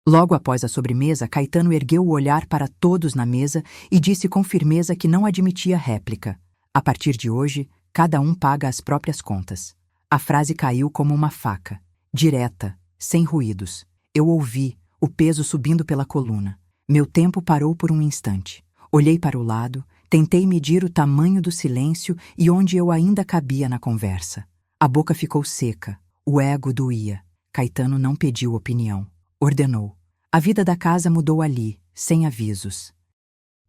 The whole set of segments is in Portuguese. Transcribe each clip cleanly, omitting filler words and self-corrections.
Logo após a sobremesa, Caetano ergueu o olhar para todos na mesa e disse com firmeza que não admitia réplica. A partir de hoje, cada um paga as próprias contas. A frase caiu como uma faca, direta, sem ruídos. Eu ouvi, o peso subindo pela coluna. Meu tempo parou por um instante. Olhei para o lado, tentei medir o tamanho do silêncio e onde eu ainda cabia na conversa. A boca ficou seca, o ego doía. Caetano não pediu opinião, ordenou. A vida da casa mudou ali, sem avisos.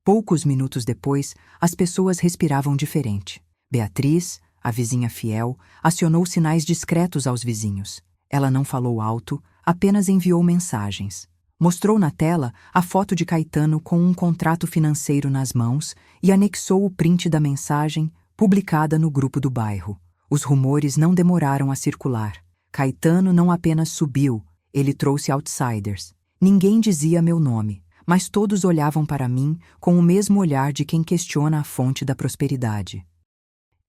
Poucos minutos depois, as pessoas respiravam diferente. Beatriz, a vizinha fiel, acionou sinais discretos aos vizinhos. Ela não falou alto, apenas enviou mensagens. Mostrou na tela a foto de Caetano com um contrato financeiro nas mãos e anexou o print da mensagem, publicada no grupo do bairro. Os rumores não demoraram a circular. Caetano não apenas subiu, ele trouxe outsiders. Ninguém dizia meu nome, mas todos olhavam para mim com o mesmo olhar de quem questiona a fonte da prosperidade.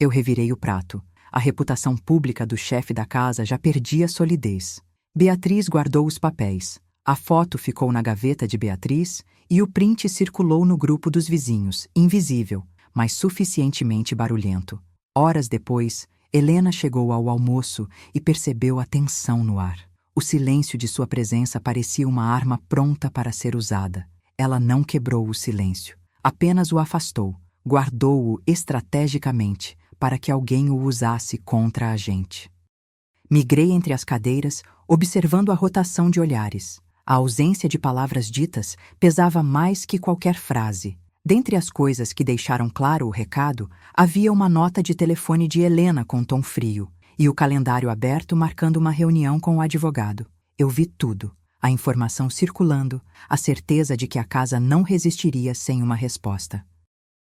Eu revirei o prato. A reputação pública do chefe da casa já perdia solidez. Beatriz guardou os papéis. A foto ficou na gaveta de Beatriz e o print circulou no grupo dos vizinhos, invisível, mas suficientemente barulhento. Horas depois, Helena chegou ao almoço e percebeu a tensão no ar. O silêncio de sua presença parecia uma arma pronta para ser usada. Ela não quebrou o silêncio, apenas o afastou, guardou-o estrategicamente para que alguém o usasse contra a gente. Migrei entre as cadeiras, observando a rotação de olhares. A ausência de palavras ditas pesava mais que qualquer frase. Dentre as coisas que deixaram claro o recado, havia uma nota de telefone de Helena com tom frio e o calendário aberto marcando uma reunião com o advogado. Eu vi tudo, a informação circulando, a certeza de que a casa não resistiria sem uma resposta.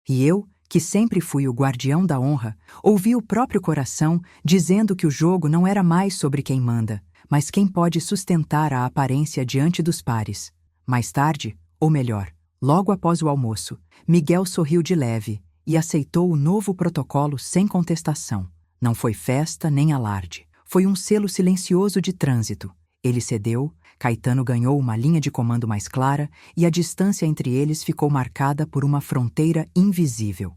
E eu, que sempre fui o guardião da honra, ouvi o próprio coração dizendo que o jogo não era mais sobre quem manda, mas quem pode sustentar a aparência diante dos pares. Mais tarde, ou melhor, logo após o almoço, Miguel sorriu de leve e aceitou o novo protocolo sem contestação. Não foi festa nem alarde. Foi um selo silencioso de trânsito. Ele cedeu, Caetano ganhou uma linha de comando mais clara e a distância entre eles ficou marcada por uma fronteira invisível.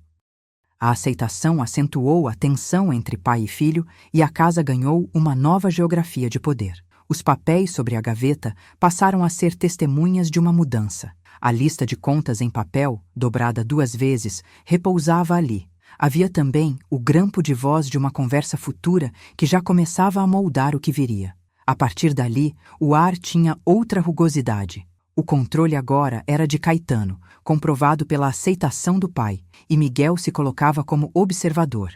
A aceitação acentuou a tensão entre pai e filho e a casa ganhou uma nova geografia de poder. Os papéis sobre a gaveta passaram a ser testemunhas de uma mudança. A lista de contas em papel, dobrada 2 vezes, repousava ali. Havia também o grampo de voz de uma conversa futura que já começava a moldar o que viria. A partir dali, o ar tinha outra rugosidade. O controle agora era de Caetano, comprovado pela aceitação do pai, e Miguel se colocava como observador.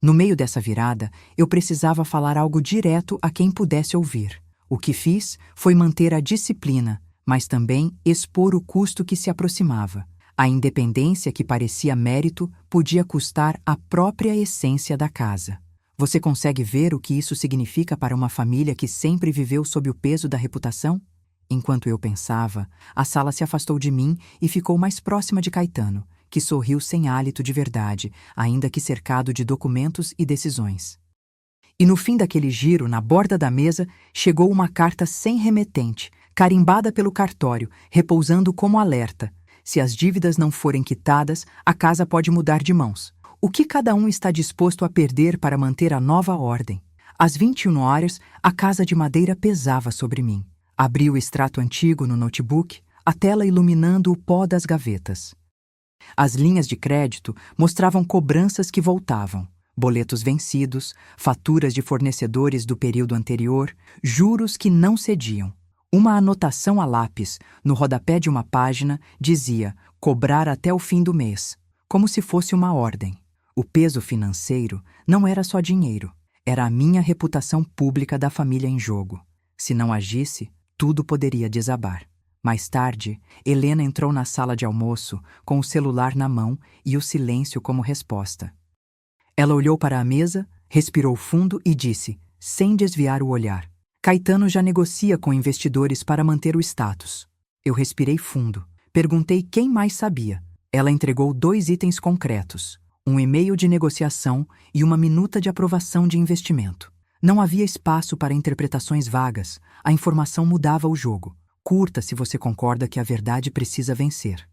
No meio dessa virada, eu precisava falar algo direto a quem pudesse ouvir. O que fiz foi manter a disciplina, mas também expor o custo que se aproximava. A independência que parecia mérito podia custar a própria essência da casa. Você consegue ver o que isso significa para uma família que sempre viveu sob o peso da reputação? Enquanto eu pensava, a sala se afastou de mim e ficou mais próxima de Caetano, que sorriu sem hálito de verdade, ainda que cercado de documentos e decisões. E no fim daquele giro, na borda da mesa, chegou uma carta sem remetente, carimbada pelo cartório, repousando como alerta. Se as dívidas não forem quitadas, a casa pode mudar de mãos. O que cada um está disposto a perder para manter a nova ordem? Às 21 horas, a casa de madeira pesava sobre mim. Abri o extrato antigo no notebook, a tela iluminando o pó das gavetas. As linhas de crédito mostravam cobranças que voltavam, boletos vencidos, faturas de fornecedores do período anterior, juros que não cediam. Uma anotação a lápis, no rodapé de uma página, dizia cobrar até o fim do mês, como se fosse uma ordem. O peso financeiro não era só dinheiro, era a minha reputação pública da família em jogo. Se não agisse, tudo poderia desabar. Mais tarde, Helena entrou na sala de almoço com o celular na mão e o silêncio como resposta. Ela olhou para a mesa, respirou fundo e disse, sem desviar o olhar: Caetano já negocia com investidores para manter o status. Eu respirei fundo. Perguntei quem mais sabia. Ela entregou 2 itens concretos: um e-mail de negociação e uma minuta de aprovação de investimento. Não havia espaço para interpretações vagas. A informação mudava o jogo. curta se você concorda que a verdade precisa vencer.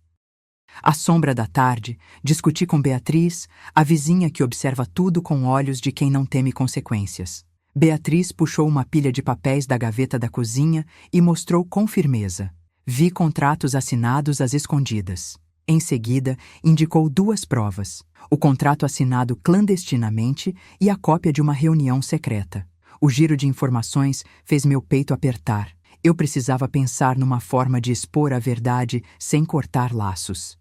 À sombra da tarde, discuti com Beatriz, a vizinha que observa tudo com olhos de quem não teme consequências. Beatriz puxou uma pilha de papéis da gaveta da cozinha e mostrou com firmeza. Vi contratos assinados às escondidas. Em seguida, indicou 2 provas: o contrato assinado clandestinamente e a cópia de uma reunião secreta. O giro de informações fez meu peito apertar. Eu precisava pensar numa forma de expor a verdade sem cortar laços.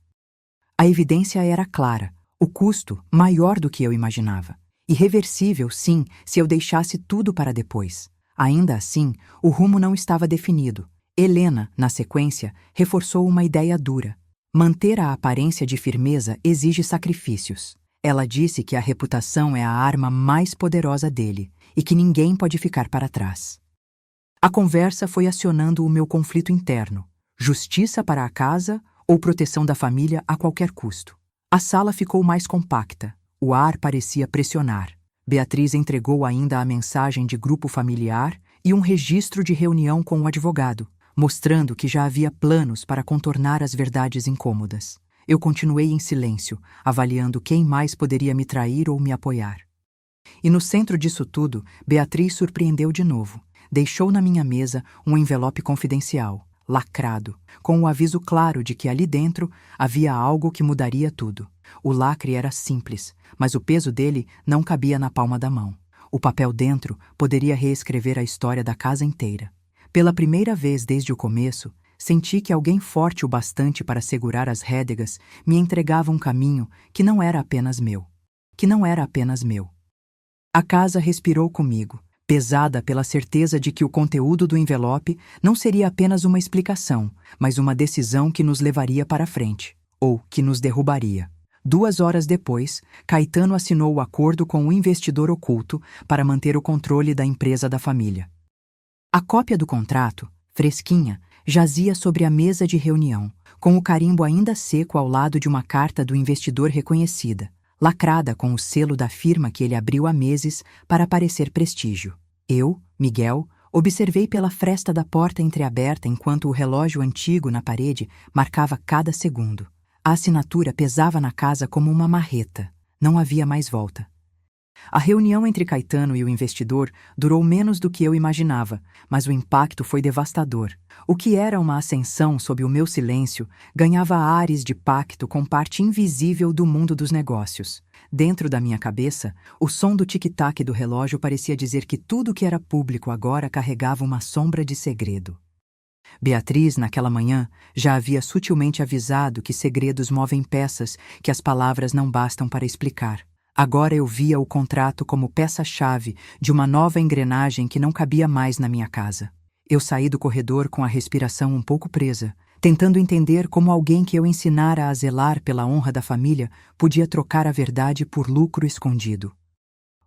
A evidência era clara, o custo maior do que eu imaginava. Irreversível, sim, se eu deixasse tudo para depois. Ainda assim, o rumo não estava definido. Helena, na sequência, reforçou uma ideia dura. Manter a aparência de firmeza exige sacrifícios. Ela disse que a reputação é a arma mais poderosa dele e que ninguém pode ficar para trás. A conversa foi acionando o meu conflito interno: justiça para a casa ou proteção da família a qualquer custo. A sala ficou mais compacta. O ar parecia pressionar. Beatriz entregou ainda a mensagem de grupo familiar e um registro de reunião com o advogado, mostrando que já havia planos para contornar as verdades incômodas. Eu continuei em silêncio, avaliando quem mais poderia me trair ou me apoiar. E no centro disso tudo, Beatriz surpreendeu de novo. Deixou na minha mesa um envelope confidencial, lacrado, com o aviso claro de que ali dentro havia algo que mudaria tudo. O lacre era simples, mas o peso dele não cabia na palma da mão. O papel dentro poderia reescrever a história da casa inteira. Pela primeira vez desde o começo, senti que alguém forte o bastante para segurar as rédegas me entregava um caminho que não era apenas meu. A casa respirou comigo, pesada pela certeza de que o conteúdo do envelope não seria apenas uma explicação, mas uma decisão que nos levaria para frente, ou que nos derrubaria. 2 horas depois, Caetano assinou o acordo com o investidor oculto para manter o controle da empresa da família. A cópia do contrato, fresquinha, jazia sobre a mesa de reunião, com o carimbo ainda seco ao lado de uma carta do investidor reconhecida, lacrada com o selo da firma que ele abriu há meses para parecer prestígio. Eu, Miguel, observei pela fresta da porta entreaberta enquanto o relógio antigo na parede marcava cada segundo. A assinatura pesava na casa como uma marreta. Não havia mais volta. A reunião entre Caetano e o investidor durou menos do que eu imaginava, mas o impacto foi devastador. O que era uma ascensão sob o meu silêncio ganhava ares de pacto com parte invisível do mundo dos negócios. Dentro da minha cabeça, o som do tic-tac do relógio parecia dizer que tudo que era público agora carregava uma sombra de segredo. Beatriz, naquela manhã, já havia sutilmente avisado que segredos movem peças que as palavras não bastam para explicar. Agora eu via o contrato como peça-chave de uma nova engrenagem que não cabia mais na minha casa. Eu saí do corredor com a respiração um pouco presa, tentando entender como alguém que eu ensinara a zelar pela honra da família podia trocar a verdade por lucro escondido.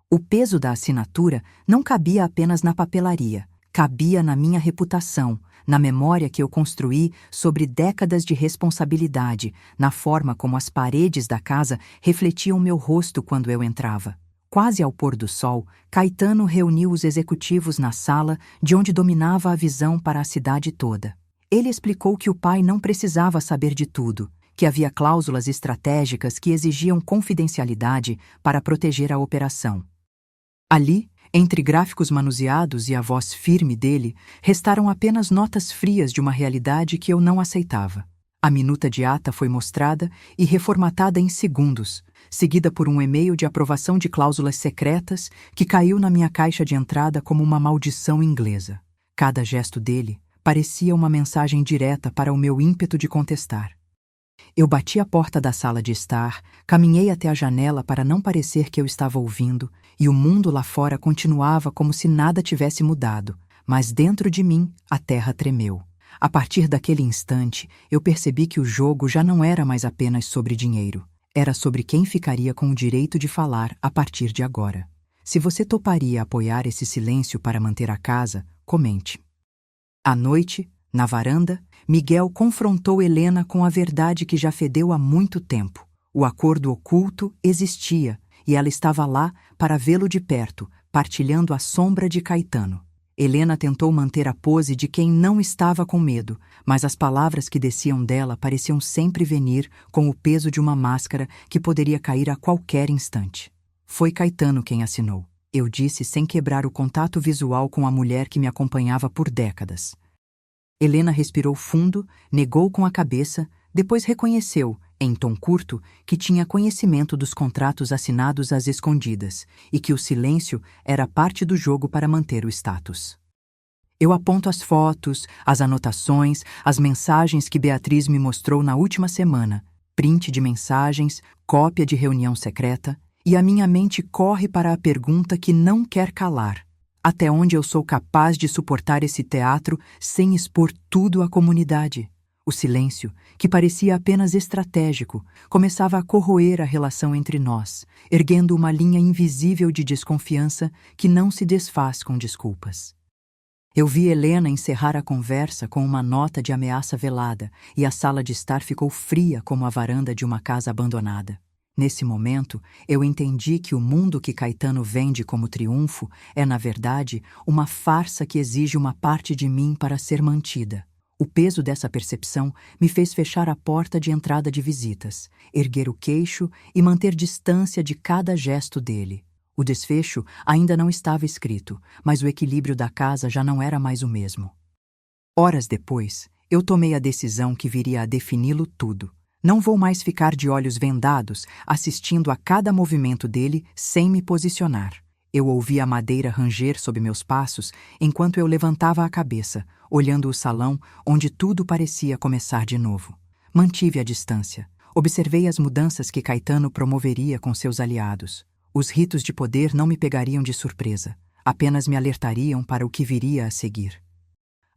O peso da assinatura não cabia apenas na papelaria, cabia na minha reputação, na memória que eu construí sobre décadas de responsabilidade, na forma como as paredes da casa refletiam meu rosto quando eu entrava. Quase ao pôr do sol, Caetano reuniu os executivos na sala de onde dominava a visão para a cidade toda. Ele explicou que o pai não precisava saber de tudo, que havia cláusulas estratégicas que exigiam confidencialidade para proteger a operação. Ali, entre gráficos manuseados e a voz firme dele, restaram apenas notas frias de uma realidade que eu não aceitava. A minuta de ata foi mostrada e reformatada em segundos, seguida por um e-mail de aprovação de cláusulas secretas que caiu na minha caixa de entrada como uma maldição inglesa. Cada gesto dele parecia uma mensagem direta para o meu ímpeto de contestar. Eu bati a porta da sala de estar, caminhei até a janela para não parecer que eu estava ouvindo, e o mundo lá fora continuava como se nada tivesse mudado, mas dentro de mim a terra tremeu. A partir daquele instante, eu percebi que o jogo já não era mais apenas sobre dinheiro. Era sobre quem ficaria com o direito de falar a partir de agora. Se você toparia apoiar esse silêncio para manter a casa, comente. À noite, na varanda, Miguel confrontou Helena com a verdade que já fedeu há muito tempo. O acordo oculto existia, e ela estava lá para vê-lo de perto, partilhando a sombra de Caetano. Helena tentou manter a pose de quem não estava com medo, mas as palavras que desciam dela pareciam sempre venir com o peso de uma máscara que poderia cair a qualquer instante. Foi Caetano quem assinou. Eu disse sem quebrar o contato visual com a mulher que me acompanhava por décadas. Helena respirou fundo, negou com a cabeça, depois reconheceu, em tom curto, que tinha conhecimento dos contratos assinados às escondidas e que o silêncio era parte do jogo para manter o status. Eu aponto as fotos, as anotações, as mensagens que Beatriz me mostrou na última semana, print de mensagens, cópia de reunião secreta, e a minha mente corre para a pergunta que não quer calar. Até onde eu sou capaz de suportar esse teatro sem expor tudo à comunidade? O silêncio, que parecia apenas estratégico, começava a corroer a relação entre nós, erguendo uma linha invisível de desconfiança que não se desfaz com desculpas. Eu vi Helena encerrar a conversa com uma nota de ameaça velada e a sala de estar ficou fria como a varanda de uma casa abandonada. Nesse momento, eu entendi que o mundo que Caetano vende como triunfo é, na verdade, uma farsa que exige uma parte de mim para ser mantida. O peso dessa percepção me fez fechar a porta de entrada de visitas, erguer o queixo e manter distância de cada gesto dele. O desfecho ainda não estava escrito, mas o equilíbrio da casa já não era mais o mesmo. Horas depois, eu tomei a decisão que viria a defini-lo tudo. Não vou mais ficar de olhos vendados, assistindo a cada movimento dele sem me posicionar. Eu ouvi a madeira ranger sob meus passos enquanto eu levantava a cabeça, olhando o salão onde tudo parecia começar de novo. Mantive a distância. Observei as mudanças que Caetano promoveria com seus aliados. Os ritos de poder não me pegariam de surpresa, apenas me alertariam para o que viria a seguir.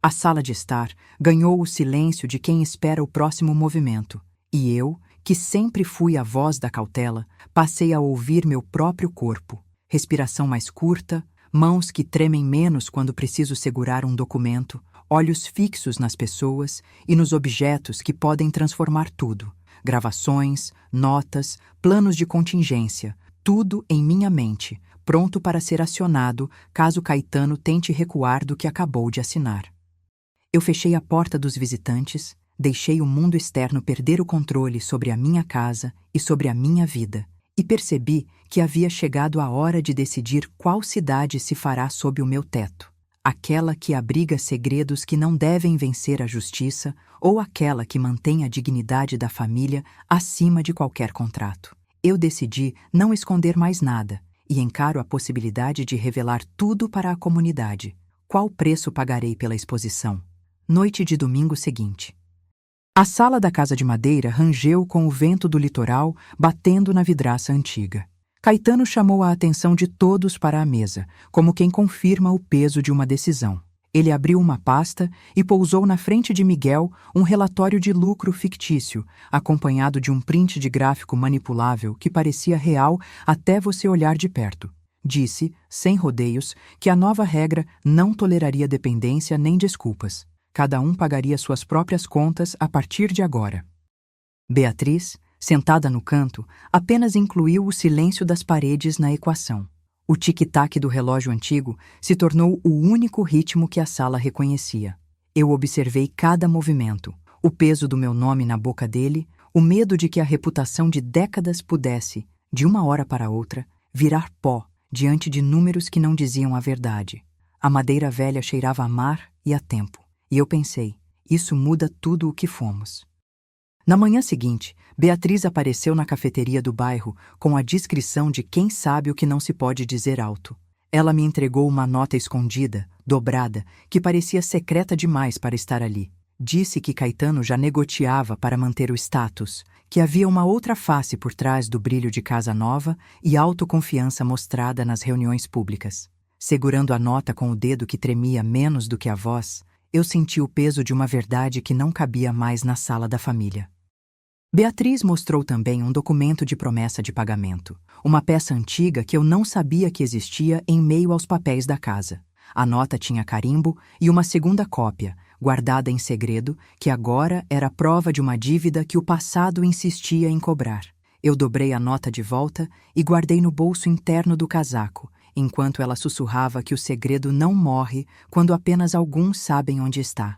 A sala de estar ganhou o silêncio de quem espera o próximo movimento. E eu, que sempre fui a voz da cautela, passei a ouvir meu próprio corpo. Respiração mais curta, mãos que tremem menos quando preciso segurar um documento, olhos fixos nas pessoas e nos objetos que podem transformar tudo. Gravações, notas, planos de contingência, tudo em minha mente, pronto para ser acionado caso Caetano tente recuar do que acabou de assinar. Eu fechei a porta dos visitantes, deixei o mundo externo perder o controle sobre a minha casa e sobre a minha vida, e percebi que havia chegado a hora de decidir qual cidade se fará sob o meu teto. Aquela que abriga segredos que não devem vencer a justiça ou aquela que mantém a dignidade da família acima de qualquer contrato. Eu decidi não esconder mais nada e encaro a possibilidade de revelar tudo para a comunidade. Qual preço pagarei pela exposição? Noite de domingo seguinte. A sala da casa de madeira rangeu com o vento do litoral batendo na vidraça antiga. Caetano chamou a atenção de todos para a mesa, como quem confirma o peso de uma decisão. Ele abriu uma pasta e pousou na frente de Miguel um relatório de lucro fictício, acompanhado de um print de gráfico manipulável que parecia real até você olhar de perto. Disse, sem rodeios, que a nova regra não toleraria dependência nem desculpas. Cada um pagaria suas próprias contas a partir de agora. Beatriz, sentada no canto, apenas incluiu o silêncio das paredes na equação. O tic-tac do relógio antigo se tornou o único ritmo que a sala reconhecia. Eu observei cada movimento, o peso do meu nome na boca dele, o medo de que a reputação de décadas pudesse, de uma hora para outra, virar pó diante de números que não diziam a verdade. A madeira velha cheirava a mar e a tempo. E eu pensei, isso muda tudo o que fomos. Na manhã seguinte, Beatriz apareceu na cafeteria do bairro com a discrição de quem sabe o que não se pode dizer alto. Ela me entregou uma nota escondida, dobrada, que parecia secreta demais para estar ali. Disse que Caetano já negociava para manter o status, que havia uma outra face por trás do brilho de casa nova e autoconfiança mostrada nas reuniões públicas. Segurando a nota com o dedo que tremia menos do que a voz, eu senti o peso de uma verdade que não cabia mais na sala da família. Beatriz mostrou também um documento de promessa de pagamento, uma peça antiga que eu não sabia que existia em meio aos papéis da casa. A nota tinha carimbo e uma segunda cópia, guardada em segredo, que agora era prova de uma dívida que o passado insistia em cobrar. Eu dobrei a nota de volta e guardei no bolso interno do casaco, enquanto ela sussurrava que o segredo não morre quando apenas alguns sabem onde está.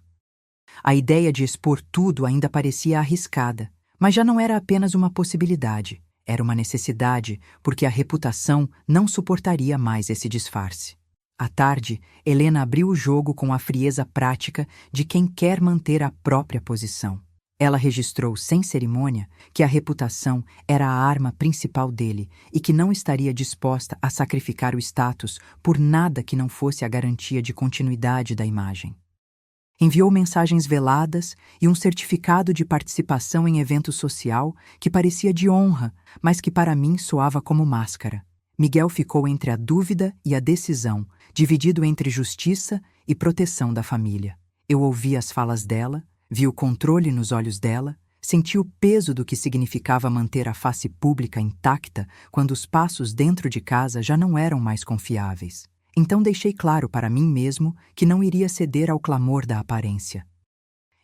A ideia de expor tudo ainda parecia arriscada, mas já não era apenas uma possibilidade, era uma necessidade, porque a reputação não suportaria mais esse disfarce. À tarde, Helena abriu o jogo com a frieza prática de quem quer manter a própria posição. Ela registrou sem cerimônia que a reputação era a arma principal dele e que não estaria disposta a sacrificar o status por nada que não fosse a garantia de continuidade da imagem. Enviou mensagens veladas e um certificado de participação em evento social que parecia de honra, mas que para mim soava como máscara. Miguel ficou entre a dúvida e a decisão, dividido entre justiça e proteção da família. Eu ouvi as falas dela, vi o controle nos olhos dela, senti o peso do que significava manter a face pública intacta quando os passos dentro de casa já não eram mais confiáveis. Então deixei claro para mim mesmo que não iria ceder ao clamor da aparência.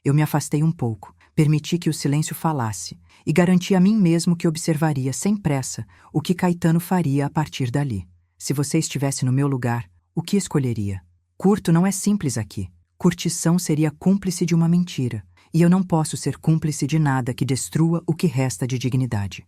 Eu me afastei um pouco, permiti que o silêncio falasse e garanti a mim mesmo que observaria sem pressa o que Caetano faria a partir dali. Se você estivesse no meu lugar, o que escolheria? Curto não é simples aqui. Curtição seria cúmplice de uma mentira, e eu não posso ser cúmplice de nada que destrua o que resta de dignidade.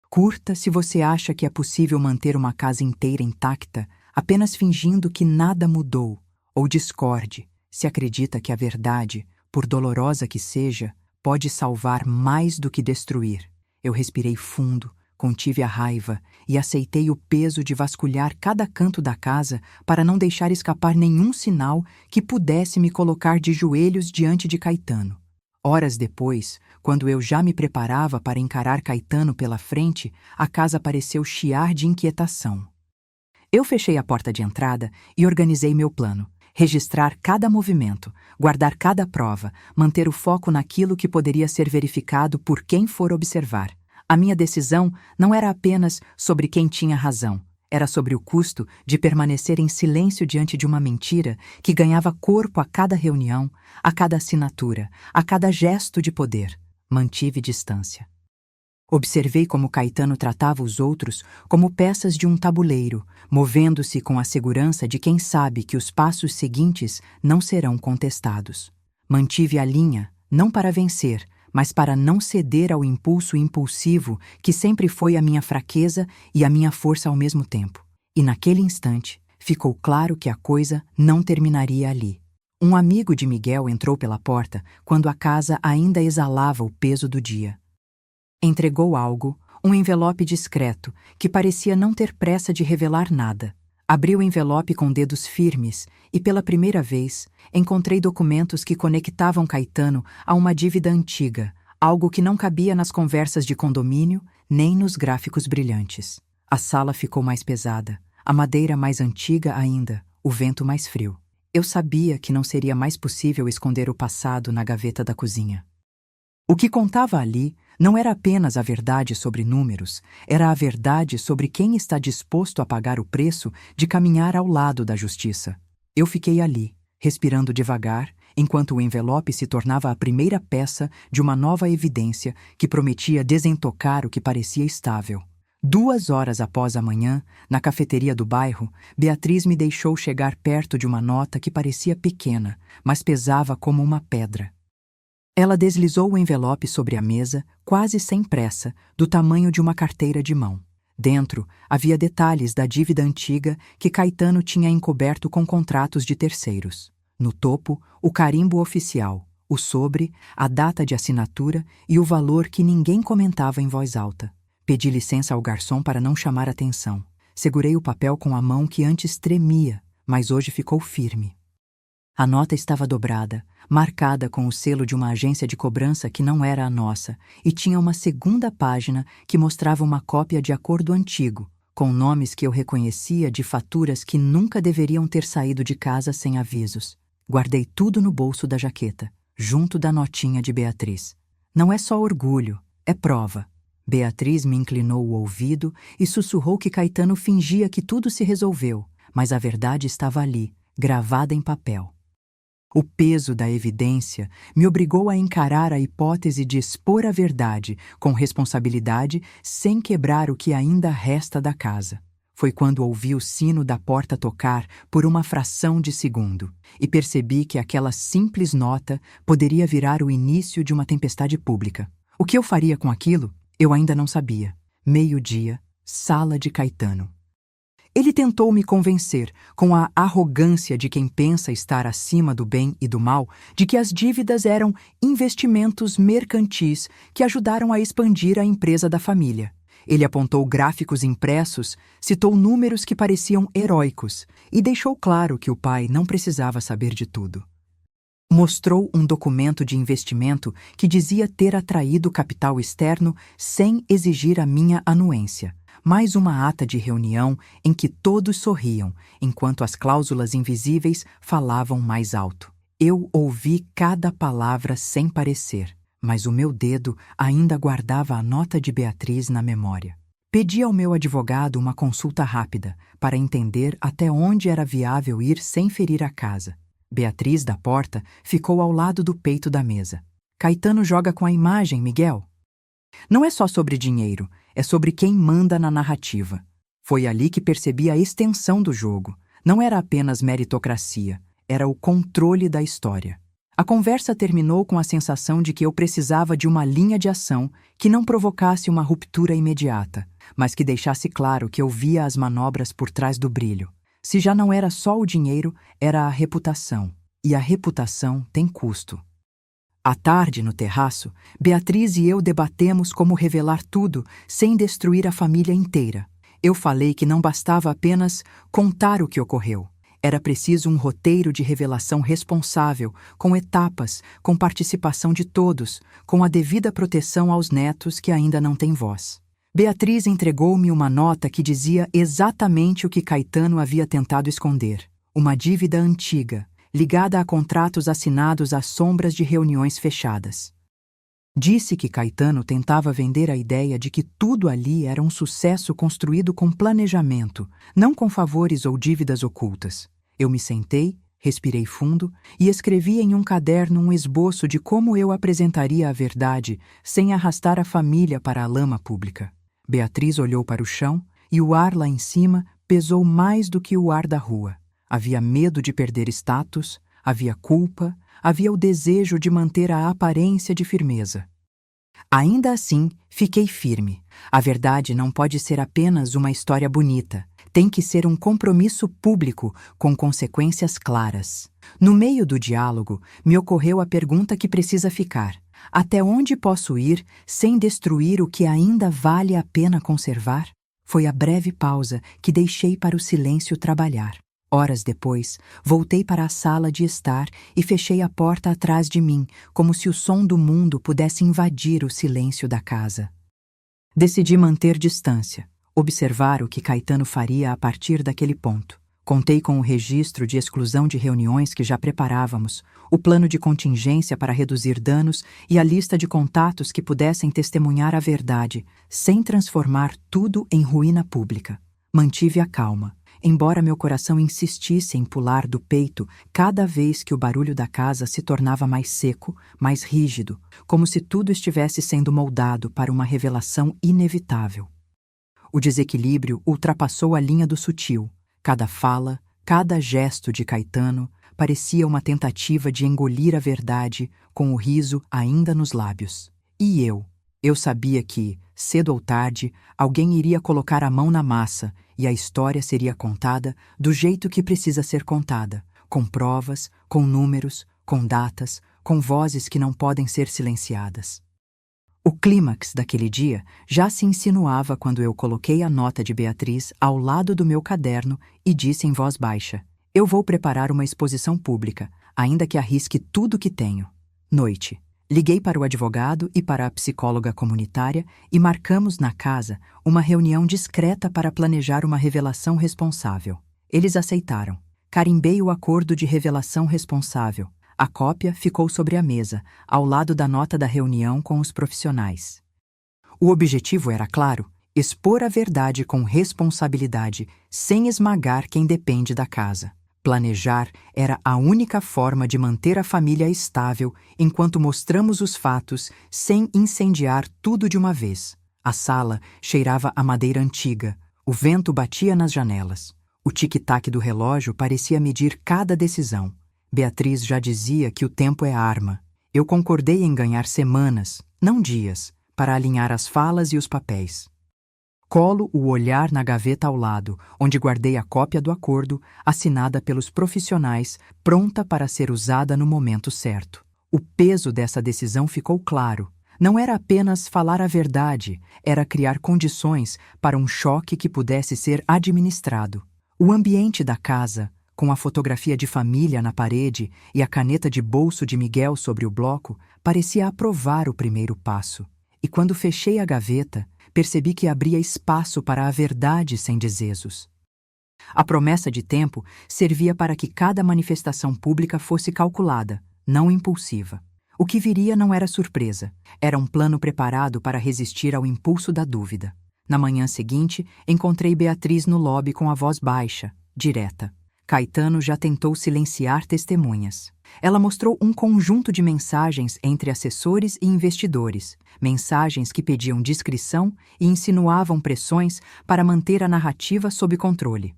Curta se você acha que é possível manter uma casa inteira intacta apenas fingindo que nada mudou, ou discorde se acredita que a verdade, por dolorosa que seja, pode salvar mais do que destruir. Eu respirei fundo, contive a raiva e aceitei o peso de vasculhar cada canto da casa para não deixar escapar nenhum sinal que pudesse me colocar de joelhos diante de Caetano. Horas depois, quando eu já me preparava para encarar Caetano pela frente, a casa pareceu chiar de inquietação. Eu fechei a porta de entrada e organizei meu plano. Registrar cada movimento, guardar cada prova, manter o foco naquilo que poderia ser verificado por quem for observar. A minha decisão não era apenas sobre quem tinha razão, era sobre o custo de permanecer em silêncio diante de uma mentira que ganhava corpo a cada reunião, a cada assinatura, a cada gesto de poder. Mantive distância. Observei como Caetano tratava os outros como peças de um tabuleiro, movendo-se com a segurança de quem sabe que os passos seguintes não serão contestados. Mantive a linha, não para vencer, mas para não ceder ao impulso impulsivo que sempre foi a minha fraqueza e a minha força ao mesmo tempo. E naquele instante, ficou claro que a coisa não terminaria ali. Um amigo de Miguel entrou pela porta quando a casa ainda exalava o peso do dia. Entregou algo, um envelope discreto, que parecia não ter pressa de revelar nada. Abri o envelope com dedos firmes e, pela primeira vez, encontrei documentos que conectavam Caetano a uma dívida antiga, algo que não cabia nas conversas de condomínio nem nos gráficos brilhantes. A sala ficou mais pesada, a madeira mais antiga ainda, o vento mais frio. Eu sabia que não seria mais possível esconder o passado na gaveta da cozinha. O que contava ali não era apenas a verdade sobre números, era a verdade sobre quem está disposto a pagar o preço de caminhar ao lado da justiça. Eu fiquei ali, respirando devagar, enquanto o envelope se tornava a primeira peça de uma nova evidência que prometia desentocar o que parecia estável. 2 horas após a manhã, na cafeteria do bairro, Beatriz me deixou chegar perto de uma nota que parecia pequena, mas pesava como uma pedra. Ela deslizou o envelope sobre a mesa, quase sem pressa, do tamanho de uma carteira de mão. Dentro, havia detalhes da dívida antiga que Caetano tinha encoberto com contratos de terceiros. No topo, o carimbo oficial, o sobre, a data de assinatura e o valor que ninguém comentava em voz alta. Pedi licença ao garçom para não chamar atenção. Segurei o papel com a mão que antes tremia, mas hoje ficou firme. A nota estava dobrada, marcada com o selo de uma agência de cobrança que não era a nossa, e tinha uma segunda página que mostrava uma cópia de acordo antigo, com nomes que eu reconhecia de faturas que nunca deveriam ter saído de casa sem avisos. Guardei tudo no bolso da jaqueta, junto da notinha de Beatriz. Não é só orgulho, é prova. Beatriz me inclinou o ouvido e sussurrou que Caetano fingia que tudo se resolveu, mas a verdade estava ali, gravada em papel. O peso da evidência me obrigou a encarar a hipótese de expor a verdade com responsabilidade sem quebrar o que ainda resta da casa. Foi quando ouvi o sino da porta tocar por uma fração de segundo e percebi que aquela simples nota poderia virar o início de uma tempestade pública. O que eu faria com aquilo? Eu ainda não sabia. Meio-dia, sala de Caetano. Ele tentou me convencer, com a arrogância de quem pensa estar acima do bem e do mal, de que as dívidas eram investimentos mercantis que ajudaram a expandir a empresa da família. Ele apontou gráficos impressos, citou números que pareciam heróicos e deixou claro que o pai não precisava saber de tudo. Mostrou um documento de investimento que dizia ter atraído capital externo sem exigir a minha anuência. Mais uma ata de reunião em que todos sorriam, enquanto as cláusulas invisíveis falavam mais alto. Eu ouvi cada palavra sem parecer, mas o meu dedo ainda guardava a nota de Beatriz na memória. Pedi ao meu advogado uma consulta rápida para entender até onde era viável ir sem ferir a casa. Beatriz, da porta, ficou ao lado do peito da mesa. Caetano joga com a imagem, Miguel. Não é só sobre dinheiro, é sobre quem manda na narrativa. Foi ali que percebi a extensão do jogo. Não era apenas meritocracia, era o controle da história. A conversa terminou com a sensação de que eu precisava de uma linha de ação que não provocasse uma ruptura imediata, mas que deixasse claro que eu via as manobras por trás do brilho. Se já não era só o dinheiro, era a reputação. E a reputação tem custo. À tarde, no terraço, Beatriz e eu debatemos como revelar tudo sem destruir a família inteira. Eu falei que não bastava apenas contar o que ocorreu. Era preciso um roteiro de revelação responsável, com etapas, com participação de todos, com a devida proteção aos netos que ainda não têm voz. Beatriz entregou-me uma nota que dizia exatamente o que Caetano havia tentado esconder. Uma dívida antiga, ligada a contratos assinados às sombras de reuniões fechadas. Disse que Caetano tentava vender a ideia de que tudo ali era um sucesso construído com planejamento, não com favores ou dívidas ocultas. Eu me sentei, respirei fundo e escrevi em um caderno um esboço de como eu apresentaria a verdade sem arrastar a família para a lama pública. Beatriz olhou para o chão e o ar lá em cima pesou mais do que o ar da rua. Havia medo de perder status, havia culpa, havia o desejo de manter a aparência de firmeza. Ainda assim, fiquei firme. A verdade não pode ser apenas uma história bonita. Tem que ser um compromisso público com consequências claras. No meio do diálogo, me ocorreu a pergunta que precisa ficar. Até onde posso ir sem destruir o que ainda vale a pena conservar? Foi a breve pausa que deixei para o silêncio trabalhar. Horas depois, voltei para a sala de estar e fechei a porta atrás de mim, como se o som do mundo pudesse invadir o silêncio da casa. Decidi manter distância, observar o que Caetano faria a partir daquele ponto. Contei com o registro de exclusão de reuniões que já preparávamos, o plano de contingência para reduzir danos e a lista de contatos que pudessem testemunhar a verdade, sem transformar tudo em ruína pública. Mantive a calma, embora meu coração insistisse em pular do peito cada vez que o barulho da casa se tornava mais seco, mais rígido, como se tudo estivesse sendo moldado para uma revelação inevitável. O desequilíbrio ultrapassou a linha do sutil. Cada fala, cada gesto de Caetano parecia uma tentativa de engolir a verdade com o riso ainda nos lábios. E eu sabia que, cedo ou tarde, alguém iria colocar a mão na massa e a história seria contada do jeito que precisa ser contada, com provas, com números, com datas, com vozes que não podem ser silenciadas. O clímax daquele dia já se insinuava quando eu coloquei a nota de Beatriz ao lado do meu caderno e disse em voz baixa: "Eu vou preparar uma exposição pública, ainda que arrisque tudo que tenho." Noite. Liguei para o advogado e para a psicóloga comunitária e marcamos na casa uma reunião discreta para planejar uma revelação responsável. Eles aceitaram. Carimbei o acordo de revelação responsável. A cópia ficou sobre a mesa, ao lado da nota da reunião com os profissionais. O objetivo era claro: expor a verdade com responsabilidade, sem esmagar quem depende da casa. Planejar era a única forma de manter a família estável enquanto mostramos os fatos sem incendiar tudo de uma vez. A sala cheirava a madeira antiga, O vento batia nas janelas. O tic-tac do relógio parecia medir cada decisão. Beatriz já dizia que o tempo é arma. Eu concordei em ganhar semanas, não dias, para alinhar as falas e os papéis. Colo o olhar na gaveta ao lado, onde guardei a cópia do acordo, assinada pelos profissionais, pronta para ser usada no momento certo. O peso dessa decisão ficou claro. Não era apenas falar a verdade, era criar condições para um choque que pudesse ser administrado. O ambiente da casa, com a fotografia de família na parede e a caneta de bolso de Miguel sobre o bloco, parecia aprovar o primeiro passo. E quando fechei a gaveta, percebi que abria espaço para a verdade sem desejos. A promessa de tempo servia para que cada manifestação pública fosse calculada, não impulsiva. O que viria não era surpresa, era um plano preparado para resistir ao impulso da dúvida. Na manhã seguinte, encontrei Beatriz no lobby com a voz baixa, direta. Caetano já tentou silenciar testemunhas. Ela mostrou um conjunto de mensagens entre assessores e investidores, mensagens que pediam discrição e insinuavam pressões para manter a narrativa sob controle.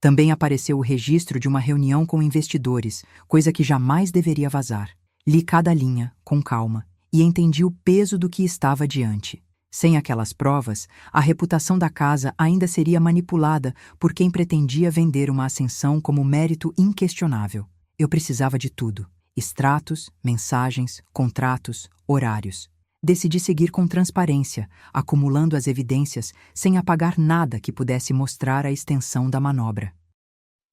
Também apareceu o registro de uma reunião com investidores, coisa que jamais deveria vazar. Li cada linha, com calma, e entendi o peso do que estava diante. Sem aquelas provas, a reputação da casa ainda seria manipulada por quem pretendia vender uma ascensão como mérito inquestionável. Eu precisava de tudo: extratos, mensagens, contratos, horários. Decidi seguir com transparência, acumulando as evidências sem apagar nada que pudesse mostrar a extensão da manobra.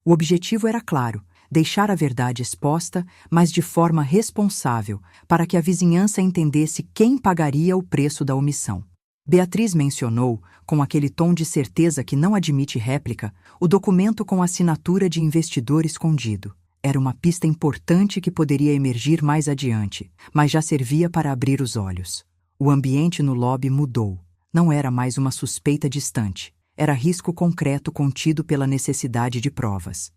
O objetivo era claro: deixar a verdade exposta, mas de forma responsável, para que a vizinhança entendesse quem pagaria o preço da omissão. Beatriz mencionou, com aquele tom de certeza que não admite réplica, o documento com assinatura de investidor escondido. Era uma pista importante que poderia emergir mais adiante, mas já servia para abrir os olhos. O ambiente no lobby mudou. Não era mais uma suspeita distante. Era risco concreto contido pela necessidade de provas.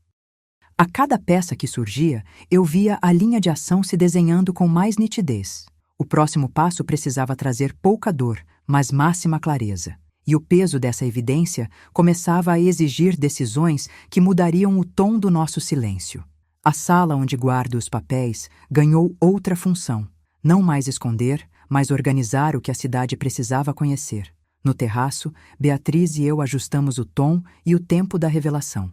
A cada peça que surgia, eu via a linha de ação se desenhando com mais nitidez. O próximo passo precisava trazer pouca dor, mas máxima clareza. E o peso dessa evidência começava a exigir decisões que mudariam o tom do nosso silêncio. A sala onde guardo os papéis ganhou outra função. Não mais esconder, mas organizar o que a cidade precisava conhecer. No terraço, Beatriz e eu ajustamos o tom e o tempo da revelação.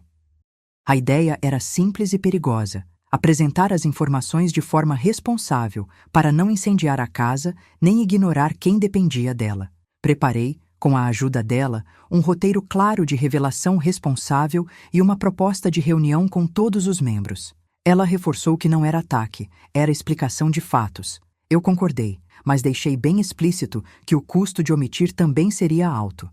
A ideia era simples e perigosa: apresentar as informações de forma responsável para não incendiar a casa nem ignorar quem dependia dela. Preparei, com a ajuda dela, um roteiro claro de revelação responsável e uma proposta de reunião com todos os membros. Ela reforçou que não era ataque, era explicação de fatos. Eu concordei, mas deixei bem explícito que o custo de omitir também seria alto.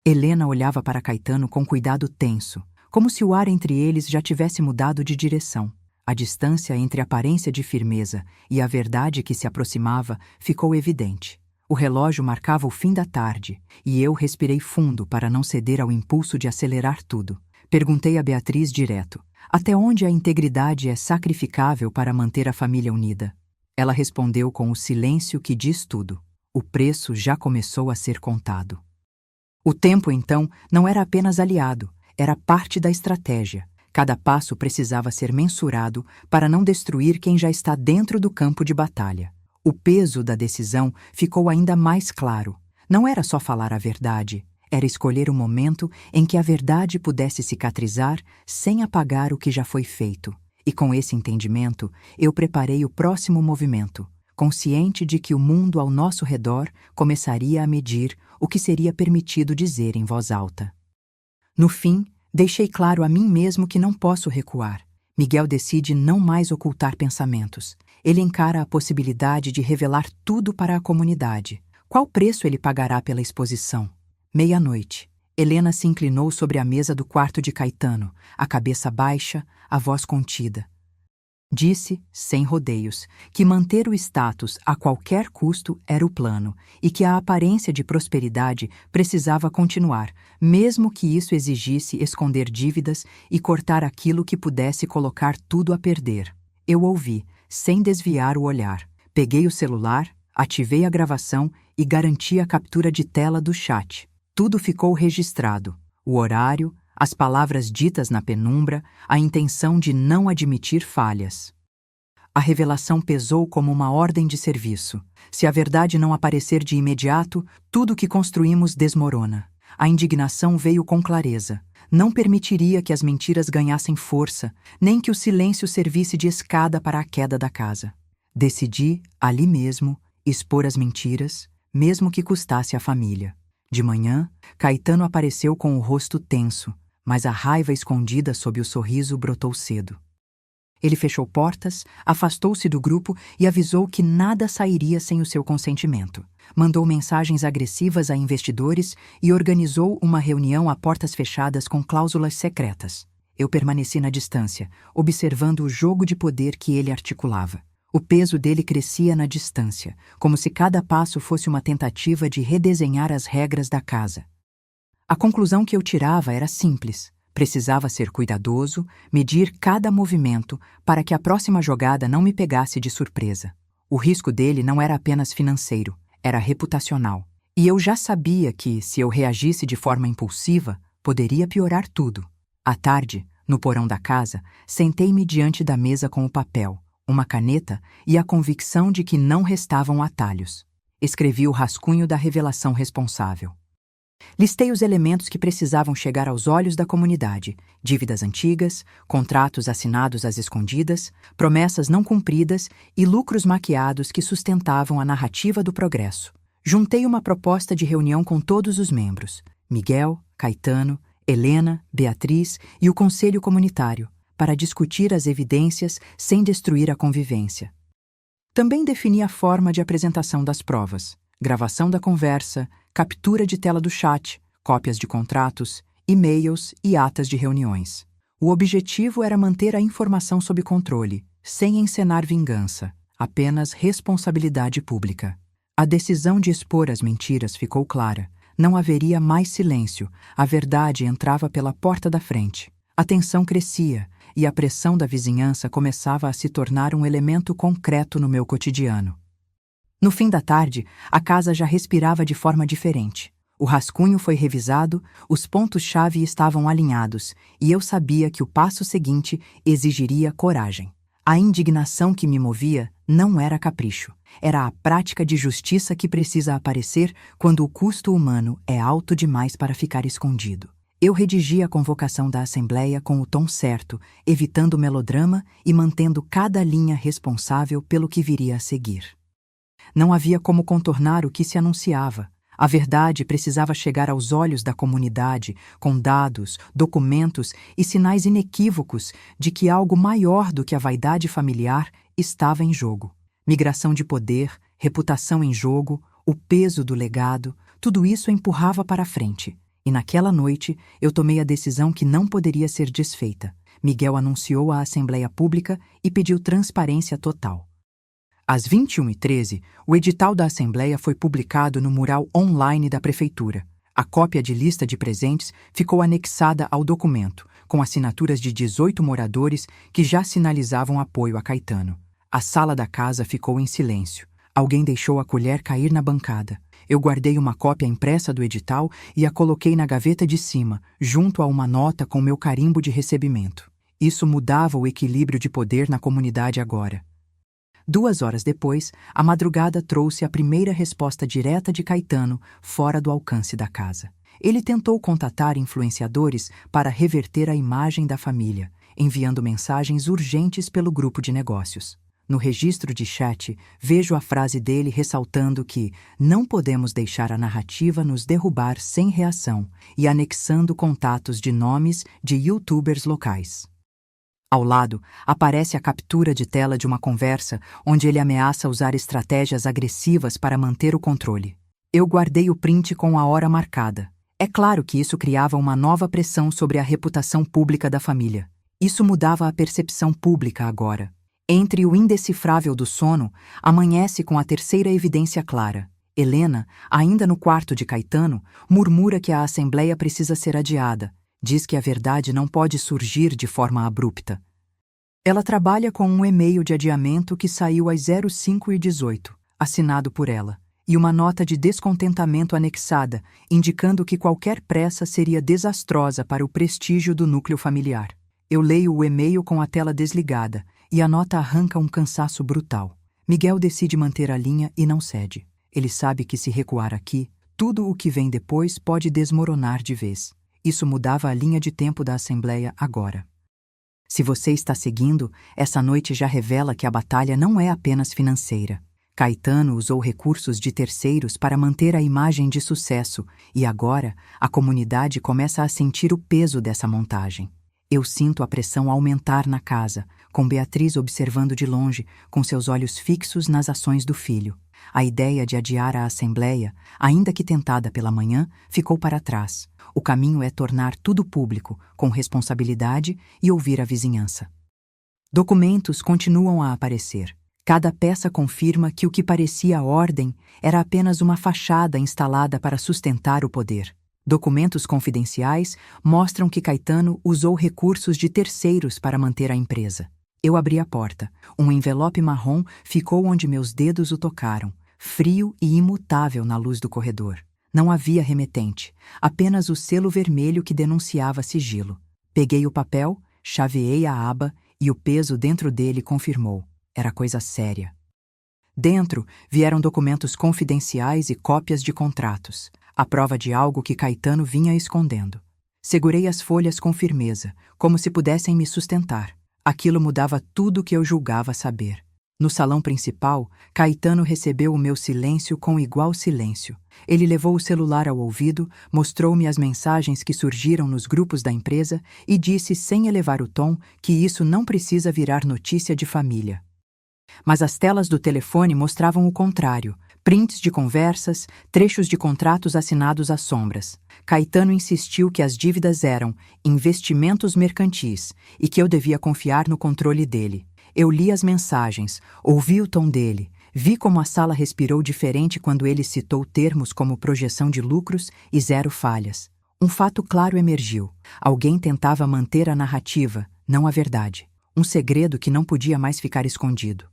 Helena olhava para Caetano com cuidado tenso, como se o ar entre eles já tivesse mudado de direção. A distância entre a aparência de firmeza e a verdade que se aproximava ficou evidente. O relógio marcava o fim da tarde, e eu respirei fundo para não ceder ao impulso de acelerar tudo. Perguntei a Beatriz direto: até onde a integridade é sacrificável para manter a família unida? Ela respondeu com o silêncio que diz tudo: o preço já começou a ser contado. O tempo, então, não era apenas aliado, era parte da estratégia. Cada passo precisava ser mensurado para não destruir quem já está dentro do campo de batalha. O peso da decisão ficou ainda mais claro. Não era só falar a verdade, era escolher o momento em que a verdade pudesse cicatrizar sem apagar o que já foi feito. E com esse entendimento, eu preparei o próximo movimento, consciente de que o mundo ao nosso redor começaria a medir o que seria permitido dizer em voz alta. No fim, deixei claro a mim mesmo que não posso recuar. Miguel decide não mais ocultar pensamentos. Ele encara a possibilidade de revelar tudo para a comunidade. Qual preço ele pagará pela exposição? Meia-noite. Helena se inclinou sobre a mesa do quarto de Caetano, a cabeça baixa, a voz contida. Disse, sem rodeios, que manter o status a qualquer custo era o plano e que a aparência de prosperidade precisava continuar, mesmo que isso exigisse esconder dívidas e cortar aquilo que pudesse colocar tudo a perder. Eu ouvi, sem desviar o olhar. Peguei o celular, ativei a gravação e garanti a captura de tela do chat. Tudo ficou registrado: o horário, as palavras ditas na penumbra, a intenção de não admitir falhas. A revelação pesou como uma ordem de serviço. Se a verdade não aparecer de imediato, tudo o que construímos desmorona. A indignação veio com clareza. Não permitiria que as mentiras ganhassem força, nem que o silêncio servisse de escada para a queda da casa. Decidi, ali mesmo, expor as mentiras, mesmo que custasse à família. De manhã, Caetano apareceu com o rosto tenso, mas a raiva escondida sob o sorriso brotou cedo. Ele fechou portas, afastou-se do grupo e avisou que nada sairia sem o seu consentimento. Mandou mensagens agressivas a investidores e organizou uma reunião a portas fechadas com cláusulas secretas. Eu permaneci na distância, observando o jogo de poder que ele articulava. O peso dele crescia na distância, como se cada passo fosse uma tentativa de redesenhar as regras da casa. A conclusão que eu tirava era simples. Precisava ser cuidadoso, medir cada movimento para que a próxima jogada não me pegasse de surpresa. O risco dele não era apenas financeiro, era reputacional. E eu já sabia que, se eu reagisse de forma impulsiva, poderia piorar tudo. À tarde, no porão da casa, sentei-me diante da mesa com o papel, uma caneta e a convicção de que não restavam atalhos. Escrevi o rascunho da revelação responsável. Listei os elementos que precisavam chegar aos olhos da comunidade: dívidas antigas, contratos assinados às escondidas, promessas não cumpridas e lucros maquiados que sustentavam a narrativa do progresso. Juntei uma proposta de reunião com todos os membros: Miguel, Caetano, Helena, Beatriz e o Conselho Comunitário, para discutir as evidências sem destruir a convivência. Também defini a forma de apresentação das provas: gravação da conversa, captura de tela do chat, cópias de contratos, e-mails e atas de reuniões. O objetivo era manter a informação sob controle, sem encenar vingança, apenas responsabilidade pública. A decisão de expor as mentiras ficou clara. Não haveria mais silêncio, a verdade entrava pela porta da frente. A tensão crescia e a pressão da vizinhança começava a se tornar um elemento concreto no meu cotidiano. No fim da tarde, a casa já respirava de forma diferente. O rascunho foi revisado, os pontos-chave estavam alinhados, e eu sabia que o passo seguinte exigiria coragem. A indignação que me movia não era capricho, era a prática de justiça que precisa aparecer quando o custo humano é alto demais para ficar escondido. Eu redigi a convocação da Assembleia com o tom certo, evitando o melodrama e mantendo cada linha responsável pelo que viria a seguir. Não havia como contornar o que se anunciava. A verdade precisava chegar aos olhos da comunidade, com dados, documentos e sinais inequívocos de que algo maior do que a vaidade familiar estava em jogo. Migração de poder, reputação em jogo, o peso do legado, tudo isso empurrava para a frente. E naquela noite eu tomei a decisão que não poderia ser desfeita. Miguel anunciou a Assembleia Pública e pediu transparência total. Às 21h13, o edital da Assembleia foi publicado no mural online da Prefeitura. A cópia de lista de presentes ficou anexada ao documento, com assinaturas de 18 moradores que já sinalizavam apoio a Caetano. A sala da casa ficou em silêncio. Alguém deixou a colher cair na bancada. Eu guardei uma cópia impressa do edital e a coloquei na gaveta de cima, junto a uma nota com meu carimbo de recebimento. Isso mudava o equilíbrio de poder na comunidade agora. 2 horas depois, a madrugada trouxe a primeira resposta direta de Caetano, fora do alcance da casa. Ele tentou contatar influenciadores para reverter a imagem da família, enviando mensagens urgentes pelo grupo de negócios. No registro de chat, vejo a frase dele ressaltando que não podemos deixar a narrativa nos derrubar sem reação e anexando contatos de nomes de youtubers locais. Ao lado, aparece a captura de tela de uma conversa onde ele ameaça usar estratégias agressivas para manter o controle. Eu guardei o print com a hora marcada. É claro que isso criava uma nova pressão sobre a reputação pública da família. Isso mudava a percepção pública agora. Entre o indecifrável do sono, amanhece com a terceira evidência clara. Helena, ainda no quarto de Caetano, murmura que a Assembleia precisa ser adiada. Diz que a verdade não pode surgir de forma abrupta. Ela trabalha com um e-mail de adiamento que saiu às 05h18, assinado por ela. e uma nota de descontentamento anexada, indicando que qualquer pressa seria desastrosa para o prestígio do núcleo familiar. Eu leio o e-mail com a tela desligada, e a nota arranca um cansaço brutal. Miguel decide manter a linha e não cede. Ele sabe que se recuar aqui, tudo o que vem depois pode desmoronar de vez. Isso mudava a linha de tempo da Assembleia agora. Se você está seguindo, essa noite já revela que a batalha não é apenas financeira. Caetano usou recursos de terceiros para manter a imagem de sucesso e agora a comunidade começa a sentir o peso dessa montagem. Eu sinto a pressão aumentar na casa, com Beatriz observando de longe, com seus olhos fixos nas ações do filho. A ideia de adiar a Assembleia, ainda que tentada pela manhã, ficou para trás. O caminho é tornar tudo público, com responsabilidade e ouvir a vizinhança. Documentos continuam a aparecer. Cada peça confirma que o que parecia ordem era apenas uma fachada instalada para sustentar o poder. Documentos confidenciais mostram que Caetano usou recursos de terceiros para manter a empresa. Eu abri a porta. Um envelope marrom ficou onde meus dedos o tocaram, frio e imutável na luz do corredor. Não havia remetente, apenas o selo vermelho que denunciava sigilo. Peguei o papel, chaveei a aba e o peso dentro dele confirmou. Era coisa séria. Dentro vieram documentos confidenciais e cópias de contratos, a prova de algo que Caetano vinha escondendo. Segurei as folhas com firmeza, como se pudessem me sustentar. Aquilo mudava tudo o que eu julgava saber. No salão principal, Caetano recebeu o meu silêncio com igual silêncio. Ele levou o celular ao ouvido, mostrou-me as mensagens que surgiram nos grupos da empresa e disse sem elevar o tom que isso não precisa virar notícia de família. Mas as telas do telefone mostravam o contrário. Prints de conversas, trechos de contratos assinados às sombras. Caetano insistiu que as dívidas eram investimentos mercantis e que eu devia confiar no controle dele. Eu li as mensagens, ouvi o tom dele, vi como a sala respirou diferente quando ele citou termos como projeção de lucros e zero falhas. Um fato claro emergiu. Alguém tentava manter a narrativa, não a verdade. Um segredo que não podia mais ficar escondido.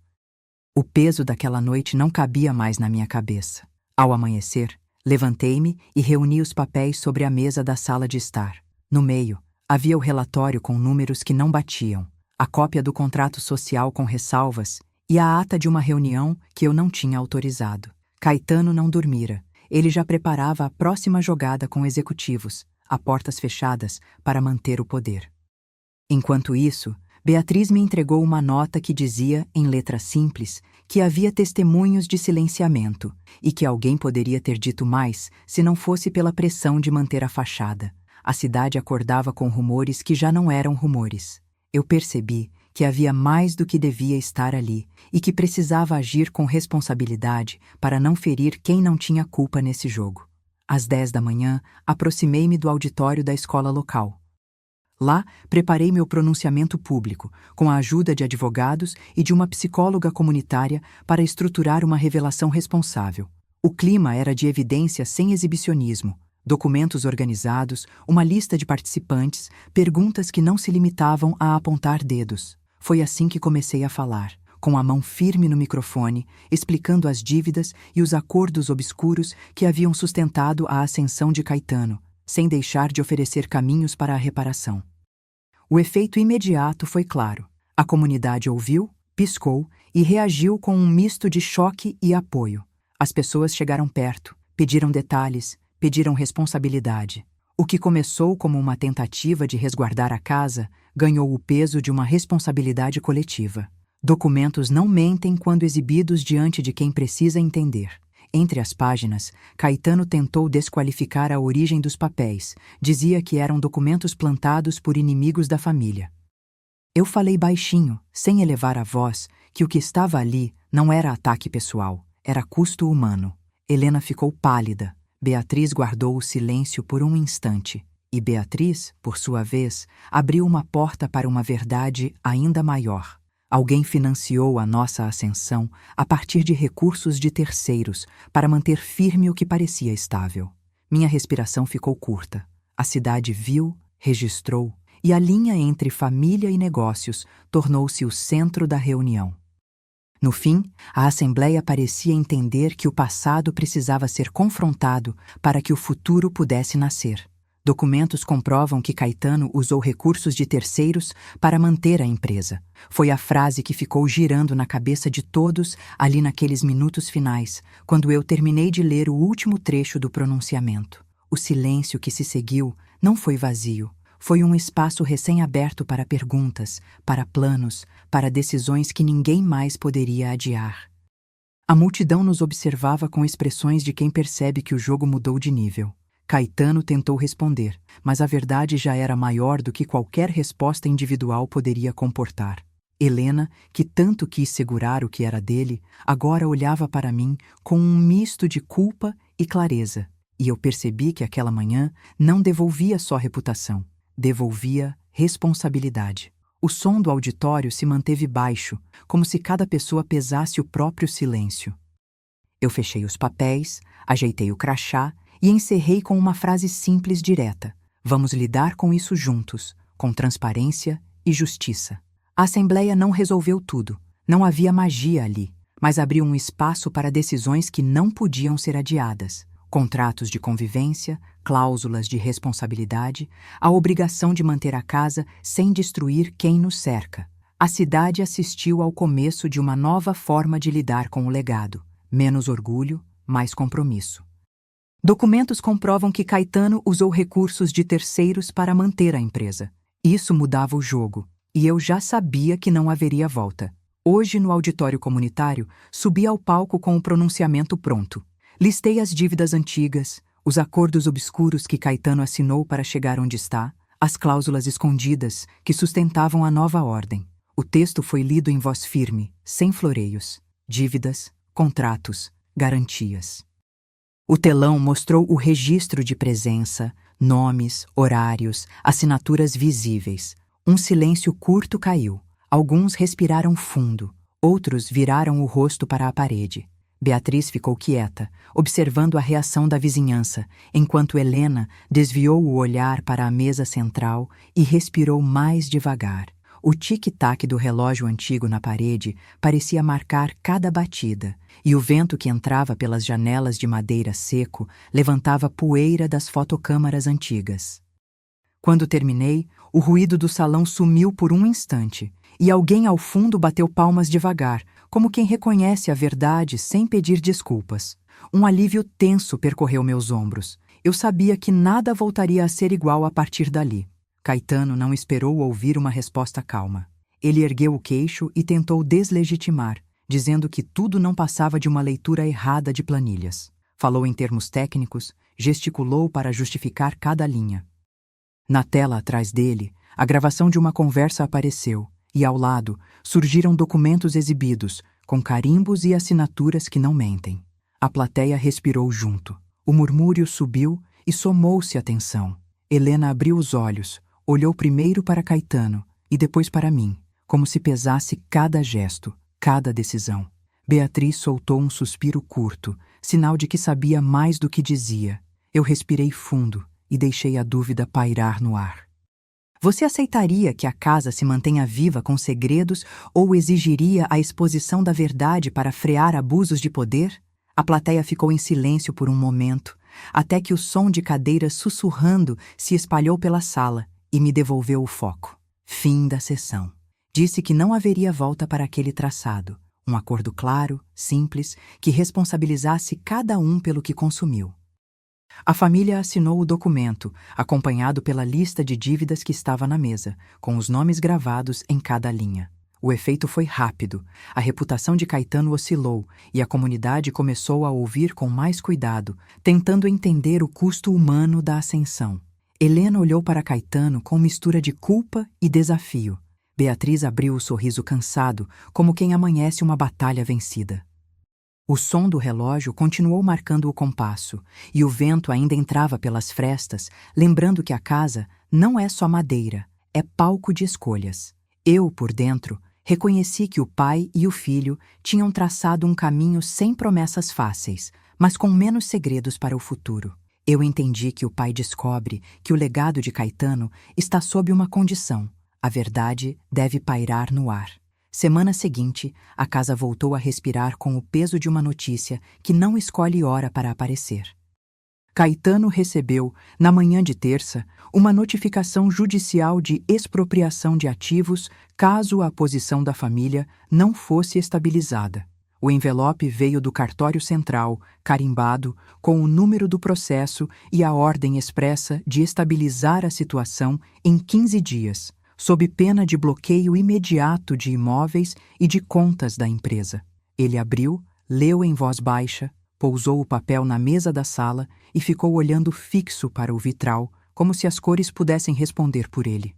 O peso daquela noite não cabia mais na minha cabeça. Ao amanhecer, levantei-me e reuni os papéis sobre a mesa da sala de estar. No meio, havia o relatório com números que não batiam, a cópia do contrato social com ressalvas e a ata de uma reunião que eu não tinha autorizado. Caetano não dormira. Ele já preparava a próxima jogada com executivos, a portas fechadas, para manter o poder. Enquanto isso, Beatriz me entregou uma nota que dizia, em letra simples, que havia testemunhos de silenciamento e que alguém poderia ter dito mais se não fosse pela pressão de manter a fachada. A cidade acordava com rumores que já não eram rumores. Eu percebi que havia mais do que devia estar ali e que precisava agir com responsabilidade para não ferir quem não tinha culpa nesse jogo. Às 10 da manhã, aproximei-me do auditório da escola local. Lá, preparei meu pronunciamento público, com a ajuda de advogados e de uma psicóloga comunitária para estruturar uma revelação responsável. O clima era de evidência sem exibicionismo, documentos organizados, uma lista de participantes, perguntas que não se limitavam a apontar dedos. Foi assim que comecei a falar, com a mão firme no microfone, explicando as dívidas e os acordos obscuros que haviam sustentado a ascensão de Caetano, sem deixar de oferecer caminhos para a reparação. O efeito imediato foi claro. A comunidade ouviu, piscou e reagiu com um misto de choque e apoio. As pessoas chegaram perto, pediram detalhes, pediram responsabilidade. O que começou como uma tentativa de resguardar a casa ganhou o peso de uma responsabilidade coletiva. Documentos não mentem quando exibidos diante de quem precisa entender. Entre as páginas, Caetano tentou desqualificar a origem dos papéis. Dizia que eram documentos plantados por inimigos da família. Eu falei baixinho, sem elevar a voz, que o que estava ali não era ataque pessoal, era custo humano. Helena ficou pálida. Beatriz guardou o silêncio por um instante. E Beatriz, por sua vez, abriu uma porta para uma verdade ainda maior. Alguém financiou a nossa ascensão a partir de recursos de terceiros para manter firme o que parecia estável. Minha respiração ficou curta. A cidade viu, registrou, e a linha entre família e negócios tornou-se o centro da reunião. No fim, a Assembleia parecia entender que o passado precisava ser confrontado para que o futuro pudesse nascer. Documentos comprovam que Caetano usou recursos de terceiros para manter a empresa. Foi a frase que ficou girando na cabeça de todos ali naqueles minutos finais, quando eu terminei de ler o último trecho do pronunciamento. O silêncio que se seguiu não foi vazio. Foi um espaço recém-aberto para perguntas, para planos, para decisões que ninguém mais poderia adiar. A multidão nos observava com expressões de quem percebe que o jogo mudou de nível. Caetano tentou responder, mas a verdade já era maior do que qualquer resposta individual poderia comportar. Helena, que tanto quis segurar o que era dele, agora olhava para mim com um misto de culpa e clareza, e eu percebi que aquela manhã não devolvia só reputação, devolvia responsabilidade. O som do auditório se manteve baixo, como se cada pessoa pesasse o próprio silêncio. Eu fechei os papéis, ajeitei o crachá e encerrei com uma frase simples direta. Vamos lidar com isso juntos, com transparência e justiça. A Assembleia não resolveu tudo, não havia magia ali, mas abriu um espaço para decisões que não podiam ser adiadas. Contratos de convivência, cláusulas de responsabilidade, a obrigação de manter a casa sem destruir quem nos cerca. A cidade assistiu ao começo de uma nova forma de lidar com o legado. Menos orgulho, mais compromisso. Documentos comprovam que Caetano usou recursos de terceiros para manter a empresa. Isso mudava o jogo, e eu já sabia que não haveria volta. Hoje, no auditório comunitário, subi ao palco com o pronunciamento pronto. Listei as dívidas antigas, os acordos obscuros que Caetano assinou para chegar onde está, as cláusulas escondidas que sustentavam a nova ordem. O texto foi lido em voz firme, sem floreios. Dívidas, contratos, garantias. O telão mostrou o registro de presença, nomes, horários, assinaturas visíveis. Um silêncio curto caiu. Alguns respiraram fundo, outros viraram o rosto para a parede. Beatriz ficou quieta, observando a reação da vizinhança, enquanto Helena desviou o olhar para a mesa central e respirou mais devagar. O tic-tac do relógio antigo na parede parecia marcar cada batida, e o vento que entrava pelas janelas de madeira seco levantava poeira das fotocâmaras antigas. Quando terminei, o ruído do salão sumiu por um instante, e alguém ao fundo bateu palmas devagar, como quem reconhece a verdade sem pedir desculpas. Um alívio tenso percorreu meus ombros. Eu sabia que nada voltaria a ser igual a partir dali. Caetano não esperou ouvir uma resposta calma. Ele ergueu o queixo e tentou deslegitimar, dizendo que tudo não passava de uma leitura errada de planilhas. Falou em termos técnicos, gesticulou para justificar cada linha. Na tela atrás dele, a gravação de uma conversa apareceu, e ao lado surgiram documentos exibidos, com carimbos e assinaturas que não mentem. A plateia respirou junto. O murmúrio subiu e somou-se à tensão. Helena abriu os olhos, olhou primeiro para Caetano e depois para mim, como se pesasse cada gesto, cada decisão. Beatriz soltou um suspiro curto, sinal de que sabia mais do que dizia. Eu respirei fundo e deixei a dúvida pairar no ar. Você aceitaria que a casa se mantenha viva com segredos ou exigiria a exposição da verdade para frear abusos de poder? A plateia ficou em silêncio por um momento, até que o som de cadeiras sussurrando se espalhou pela sala e me devolveu o foco. Fim da sessão. Disse que não haveria volta para aquele traçado. Um acordo claro, simples, que responsabilizasse cada um pelo que consumiu. A família assinou o documento, acompanhado pela lista de dívidas que estava na mesa, com os nomes gravados em cada linha. O efeito foi rápido, a reputação de Caetano oscilou e a comunidade começou a ouvir com mais cuidado, tentando entender o custo humano da ascensão. Helena olhou para Caetano com mistura de culpa e desafio. Beatriz abriu o sorriso cansado, como quem amanhece uma batalha vencida. O som do relógio continuou marcando o compasso, e o vento ainda entrava pelas frestas, lembrando que a casa não é só madeira, é palco de escolhas. Eu, por dentro, reconheci que o pai e o filho tinham traçado um caminho sem promessas fáceis, mas com menos segredos para o futuro. Eu entendi que o pai descobre que o legado de Caetano está sob uma condição: a verdade deve pairar no ar. Semana seguinte, a casa voltou a respirar com o peso de uma notícia que não escolhe hora para aparecer. Caetano recebeu, na manhã de terça, uma notificação judicial de expropriação de ativos caso a posição da família não fosse estabilizada. O envelope veio do cartório central, carimbado, com o número do processo e a ordem expressa de estabilizar a situação em 15 dias, sob pena de bloqueio imediato de imóveis e de contas da empresa. Ele abriu, leu em voz baixa, pousou o papel na mesa da sala e ficou olhando fixo para o vitral, como se as cores pudessem responder por ele.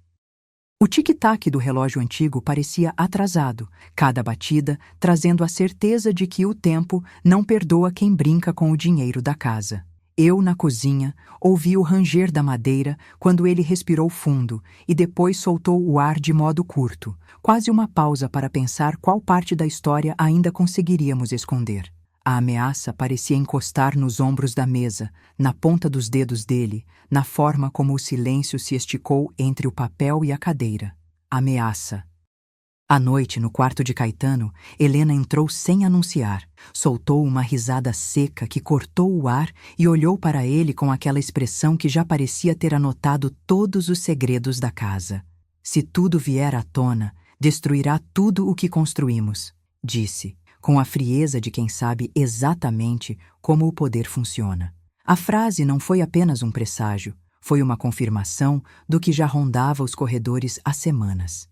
O tic-tac do relógio antigo parecia atrasado, cada batida trazendo a certeza de que o tempo não perdoa quem brinca com o dinheiro da casa. Eu, na cozinha, ouvi o ranger da madeira quando ele respirou fundo e depois soltou o ar de modo curto, quase uma pausa para pensar qual parte da história ainda conseguiríamos esconder. A ameaça parecia encostar nos ombros da mesa, na ponta dos dedos dele, na forma como o silêncio se esticou entre o papel e a cadeira. Ameaça. À noite, no quarto de Caetano, Helena entrou sem anunciar. Soltou uma risada seca que cortou o ar e olhou para ele com aquela expressão que já parecia ter anotado todos os segredos da casa. Se tudo vier à tona, destruirá tudo o que construímos, disse, com a frieza de quem sabe exatamente como o poder funciona. A frase não foi apenas um presságio, foi uma confirmação do que já rondava os corredores há semanas.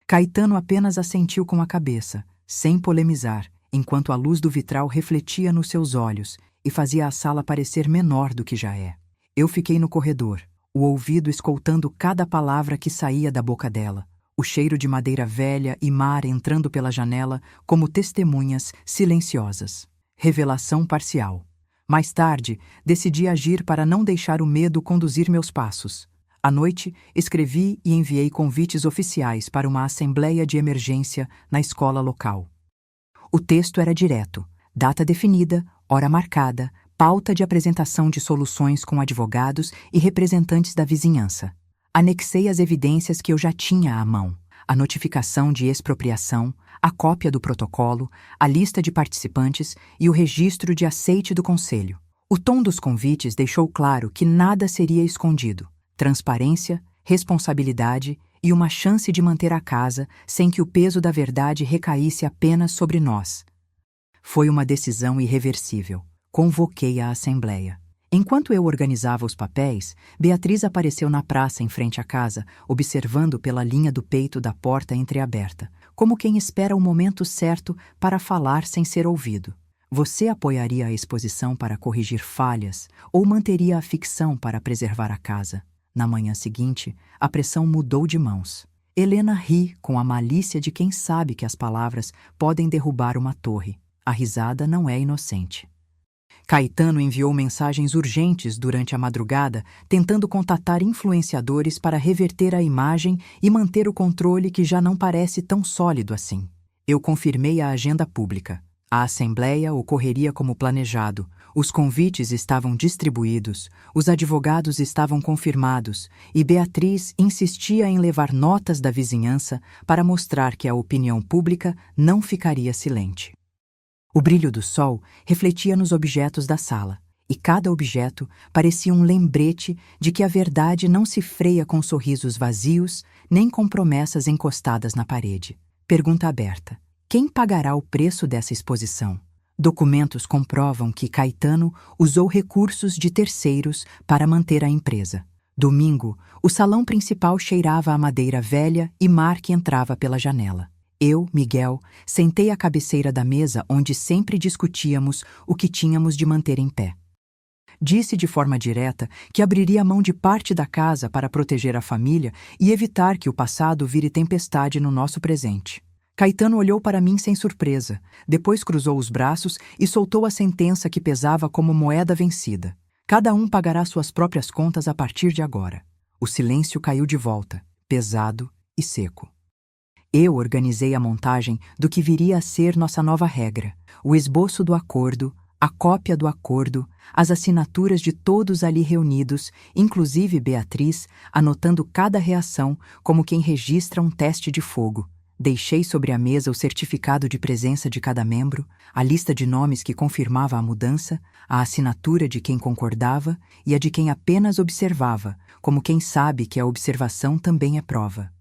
Caetano apenas assentiu com a cabeça, sem polemizar, enquanto a luz do vitral refletia nos seus olhos e fazia a sala parecer menor do que já é. Eu fiquei no corredor, o ouvido escoltando cada palavra que saía da boca dela, o cheiro de madeira velha e mar entrando pela janela como testemunhas silenciosas. Revelação parcial. Mais tarde, decidi agir para não deixar o medo conduzir meus passos. À noite, escrevi e enviei convites oficiais para uma assembleia de emergência na escola local. O texto era direto, data definida, hora marcada, pauta de apresentação de soluções com advogados e representantes da vizinhança. Anexei as evidências que eu já tinha à mão, a notificação de expropriação, a cópia do protocolo, a lista de participantes e o registro de aceite do conselho. O tom dos convites deixou claro que nada seria escondido. Transparência, responsabilidade e uma chance de manter a casa sem que o peso da verdade recaísse apenas sobre nós. Foi uma decisão irreversível. Convoquei a assembleia. Enquanto eu organizava os papéis, Beatriz apareceu na praça em frente à casa, observando pela linha do peito da porta entreaberta, como quem espera o momento certo para falar sem ser ouvido. Você apoiaria a exposição para corrigir falhas ou manteria a ficção para preservar a casa? Na manhã seguinte, a pressão mudou de mãos. Helena ri com a malícia de quem sabe que as palavras podem derrubar uma torre. A risada não é inocente. Caetano enviou mensagens urgentes durante a madrugada, tentando contatar influenciadores para reverter a imagem e manter o controle que já não parece tão sólido assim. Eu confirmei a agenda pública. A assembleia ocorreria como planejado, os convites estavam distribuídos, os advogados estavam confirmados e Beatriz insistia em levar notas da vizinhança para mostrar que a opinião pública não ficaria silente. O brilho do sol refletia nos objetos da sala, e cada objeto parecia um lembrete de que a verdade não se freia com sorrisos vazios nem com promessas encostadas na parede. Pergunta aberta. Quem pagará o preço dessa exposição? Documentos comprovam que Caetano usou recursos de terceiros para manter a empresa. Domingo, o salão principal cheirava a madeira velha e mar que entrava pela janela. Eu, Miguel, sentei à cabeceira da mesa onde sempre discutíamos o que tínhamos de manter em pé. Disse de forma direta que abriria mão de parte da casa para proteger a família e evitar que o passado vire tempestade no nosso presente. Caetano olhou para mim sem surpresa, depois cruzou os braços e soltou a sentença que pesava como moeda vencida. Cada um pagará suas próprias contas a partir de agora. O silêncio caiu de volta, pesado e seco. Eu organizei a montagem do que viria a ser nossa nova regra, o esboço do acordo, a cópia do acordo, as assinaturas de todos ali reunidos, inclusive Beatriz, anotando cada reação como quem registra um teste de fogo. Deixei sobre a mesa o certificado de presença de cada membro, a lista de nomes que confirmava a mudança, a assinatura de quem concordava e a de quem apenas observava, como quem sabe que a observação também é prova.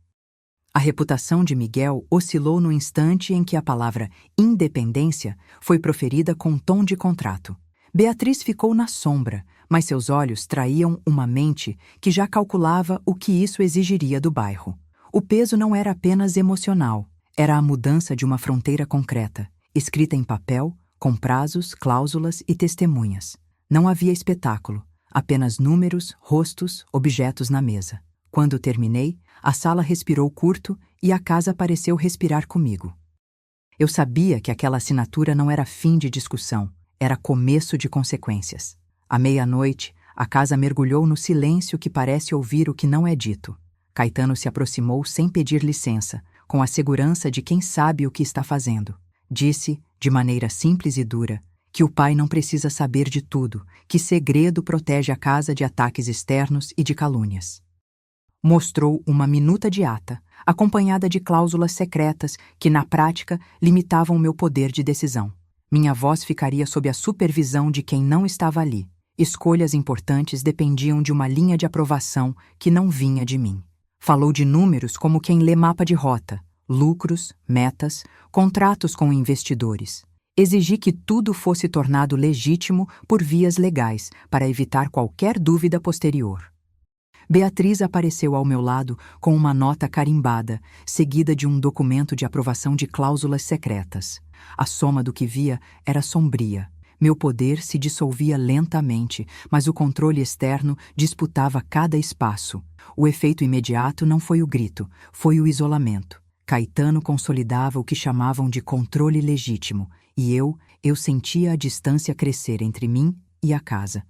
A reputação de Miguel oscilou no instante em que a palavra independência foi proferida com tom de contrato. Beatriz ficou na sombra, mas seus olhos traíam uma mente que já calculava o que isso exigiria do bairro. O peso não era apenas emocional, era a mudança de uma fronteira concreta, escrita em papel, com prazos, cláusulas e testemunhas. Não havia espetáculo, apenas números, rostos, objetos na mesa. Quando terminei, a sala respirou curto e a casa pareceu respirar comigo. Eu sabia que aquela assinatura não era fim de discussão, era começo de consequências. À meia-noite, a casa mergulhou no silêncio que parece ouvir o que não é dito. Caetano se aproximou sem pedir licença, com a segurança de quem sabe o que está fazendo. Disse, de maneira simples e dura, que o pai não precisa saber de tudo, que segredo protege a casa de ataques externos e de calúnias. Mostrou uma minuta de ata, acompanhada de cláusulas secretas que, na prática, limitavam meu poder de decisão. Minha voz ficaria sob a supervisão de quem não estava ali. Escolhas importantes dependiam de uma linha de aprovação que não vinha de mim. Falou de números como quem lê mapa de rota, lucros, metas, contratos com investidores. Exigi que tudo fosse tornado legítimo por vias legais, para evitar qualquer dúvida posterior. Beatriz apareceu ao meu lado com uma nota carimbada, seguida de um documento de aprovação de cláusulas secretas. A soma do que via era sombria. Meu poder se dissolvia lentamente, mas o controle externo disputava cada espaço. O efeito imediato não foi o grito, foi o isolamento. Caetano consolidava o que chamavam de controle legítimo, e eu sentia a distância crescer entre mim e a casa.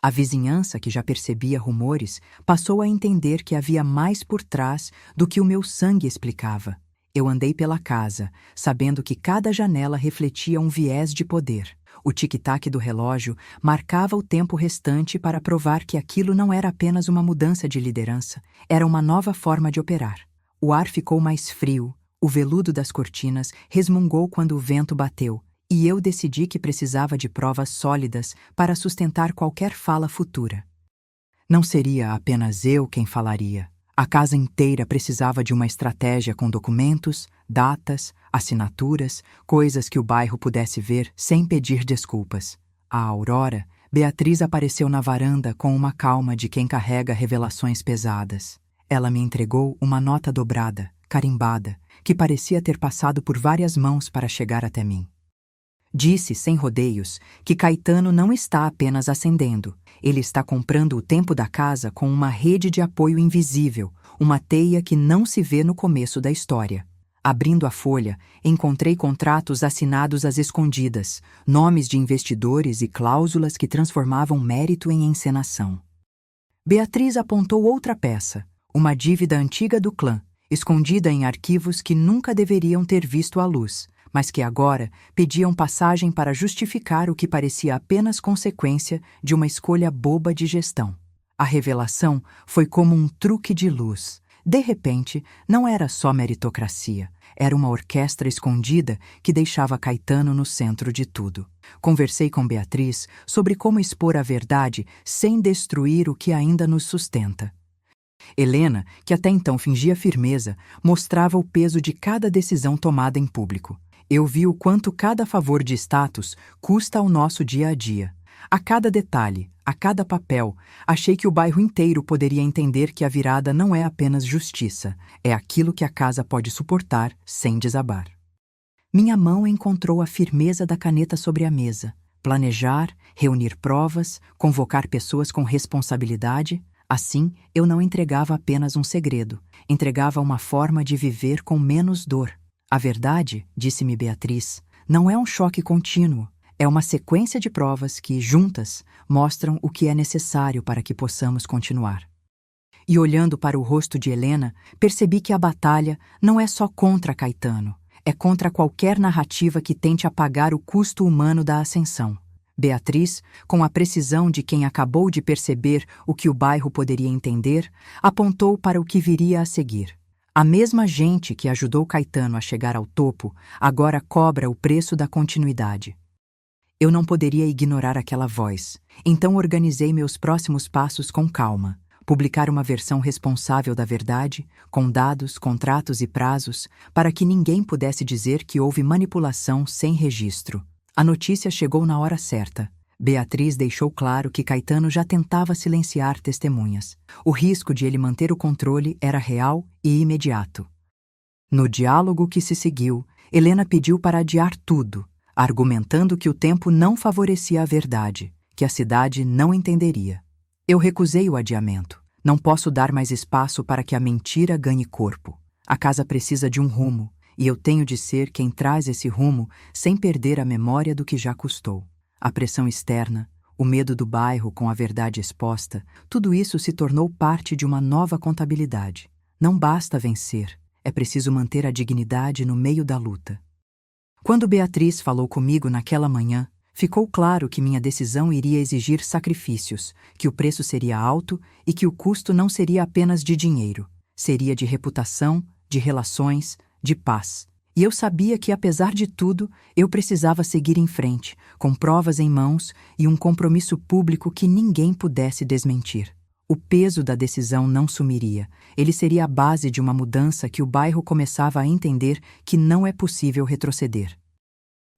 A vizinhança, que já percebia rumores, passou a entender que havia mais por trás do que o meu sangue explicava. Eu andei pela casa, sabendo que cada janela refletia um viés de poder. O tic-tac do relógio marcava o tempo restante para provar que aquilo não era apenas uma mudança de liderança, era uma nova forma de operar. O ar ficou mais frio, o veludo das cortinas resmungou quando o vento bateu, e eu decidi que precisava de provas sólidas para sustentar qualquer fala futura. Não seria apenas eu quem falaria. A casa inteira precisava de uma estratégia com documentos, datas, assinaturas, coisas que o bairro pudesse ver sem pedir desculpas. À aurora, Beatriz apareceu na varanda com uma calma de quem carrega revelações pesadas. Ela me entregou uma nota dobrada, carimbada, que parecia ter passado por várias mãos para chegar até mim. Disse, sem rodeios, que Caetano não está apenas ascendendo. Ele está comprando o tempo da casa com uma rede de apoio invisível, uma teia que não se vê no começo da história. Abrindo a folha, encontrei contratos assinados às escondidas, nomes de investidores e cláusulas que transformavam mérito em encenação. Beatriz apontou outra peça, uma dívida antiga do clã, escondida em arquivos que nunca deveriam ter visto a luz, mas que agora pediam passagem para justificar o que parecia apenas consequência de uma escolha boba de gestão. A revelação foi como um truque de luz. De repente, não era só meritocracia, era uma orquestra escondida que deixava Caetano no centro de tudo. Conversei com Beatriz sobre como expor a verdade sem destruir o que ainda nos sustenta. Helena, que até então fingia firmeza, mostrava o peso de cada decisão tomada em público. Eu vi o quanto cada favor de status custa ao nosso dia a dia. A cada detalhe, a cada papel, achei que o bairro inteiro poderia entender que a virada não é apenas justiça, é aquilo que a casa pode suportar sem desabar. Minha mão encontrou a firmeza da caneta sobre a mesa. Planejar, reunir provas, convocar pessoas com responsabilidade. Assim, eu não entregava apenas um segredo, entregava uma forma de viver com menos dor. A verdade, disse-me Beatriz, não é um choque contínuo, é uma sequência de provas que, juntas, mostram o que é necessário para que possamos continuar. E olhando para o rosto de Helena, percebi que a batalha não é só contra Caetano, é contra qualquer narrativa que tente apagar o custo humano da ascensão. Beatriz, com a precisão de quem acabou de perceber o que o bairro poderia entender, apontou para o que viria a seguir. A mesma gente que ajudou Caetano a chegar ao topo, agora cobra o preço da continuidade. Eu não poderia ignorar aquela voz, então organizei meus próximos passos com calma. Publicar uma versão responsável da verdade, com dados, contratos e prazos, para que ninguém pudesse dizer que houve manipulação sem registro. A notícia chegou na hora certa. Beatriz deixou claro que Caetano já tentava silenciar testemunhas. O risco de ele manter o controle era real e imediato. No diálogo que se seguiu, Helena pediu para adiar tudo, argumentando que o tempo não favorecia a verdade, que a cidade não entenderia. Eu recusei o adiamento. Não posso dar mais espaço para que a mentira ganhe corpo. A casa precisa de um rumo, e eu tenho de ser quem traz esse rumo sem perder a memória do que já custou. A pressão externa, o medo do bairro com a verdade exposta, tudo isso se tornou parte de uma nova contabilidade. Não basta vencer, é preciso manter a dignidade no meio da luta. Quando Beatriz falou comigo naquela manhã, ficou claro que minha decisão iria exigir sacrifícios, que o preço seria alto e que o custo não seria apenas de dinheiro, seria de reputação, de relações, de paz. E eu sabia que, apesar de tudo, eu precisava seguir em frente, com provas em mãos e um compromisso público que ninguém pudesse desmentir. O peso da decisão não sumiria. Ele seria a base de uma mudança que o bairro começava a entender que não é possível retroceder.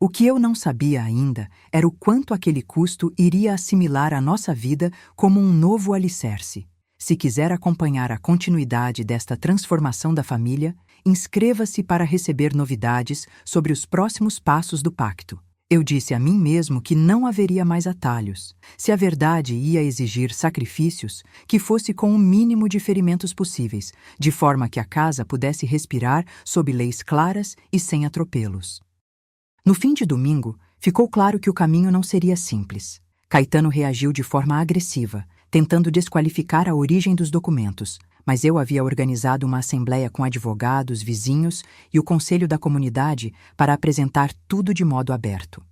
O que eu não sabia ainda era o quanto aquele custo iria assimilar a nossa vida como um novo alicerce. Se quiser acompanhar a continuidade desta transformação da família, inscreva-se para receber novidades sobre os próximos passos do pacto. Eu disse a mim mesmo que não haveria mais atalhos. Se a verdade ia exigir sacrifícios, que fosse com o mínimo de ferimentos possíveis, de forma que a casa pudesse respirar sob leis claras e sem atropelos. No fim de domingo, ficou claro que o caminho não seria simples. Caetano reagiu de forma agressiva, tentando desqualificar a origem dos documentos, mas eu havia organizado uma assembleia com advogados, vizinhos e o conselho da comunidade para apresentar tudo de modo aberto.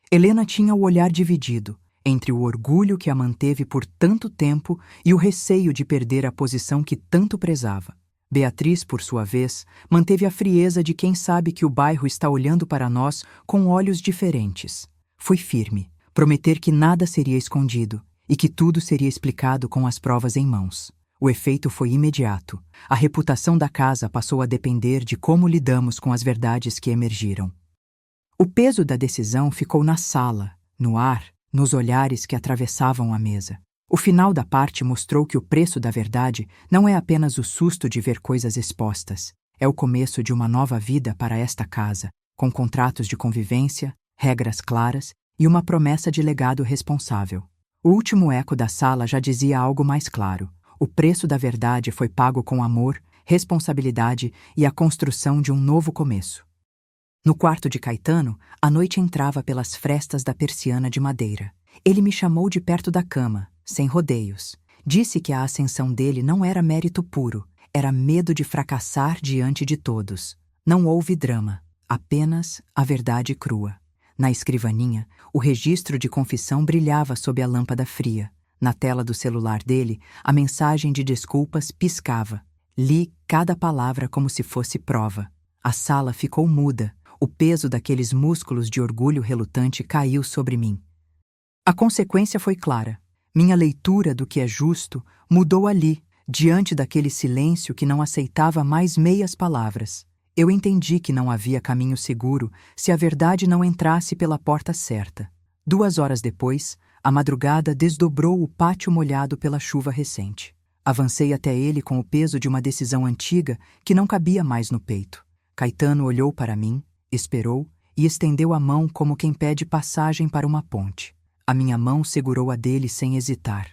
Helena tinha o olhar dividido, entre o orgulho que a manteve por tanto tempo e o receio de perder a posição que tanto prezava. Beatriz, por sua vez, manteve a frieza de quem sabe que o bairro está olhando para nós com olhos diferentes. Fui firme, prometer que nada seria escondido e que tudo seria explicado com as provas em mãos. O efeito foi imediato. A reputação da casa passou a depender de como lidamos com as verdades que emergiram. O peso da decisão ficou na sala, no ar, nos olhares que atravessavam a mesa. O final da parte mostrou que o preço da verdade não é apenas o susto de ver coisas expostas. É o começo de uma nova vida para esta casa, com contratos de convivência, regras claras e uma promessa de legado responsável. O último eco da sala já dizia algo mais claro. O preço da verdade foi pago com amor, responsabilidade e a construção de um novo começo. No quarto de Caetano, a noite entrava pelas frestas da persiana de madeira. Ele me chamou de perto da cama, sem rodeios. Disse que a ascensão dele não era mérito puro, era medo de fracassar diante de todos. Não houve drama, apenas a verdade crua. Na escrivaninha, o registro de confissão brilhava sob a lâmpada fria. Na tela do celular dele, a mensagem de desculpas piscava. Li cada palavra como se fosse prova. A sala ficou muda. O peso daqueles músculos de orgulho relutante caiu sobre mim. A consequência foi clara. Minha leitura do que é justo mudou ali, diante daquele silêncio que não aceitava mais meias palavras. Eu entendi que não havia caminho seguro se a verdade não entrasse pela porta certa. 2 horas depois, a madrugada desdobrou o pátio molhado pela chuva recente. Avancei até ele com o peso de uma decisão antiga que não cabia mais no peito. Caetano olhou para mim, esperou e estendeu a mão como quem pede passagem para uma ponte. A minha mão segurou a dele sem hesitar.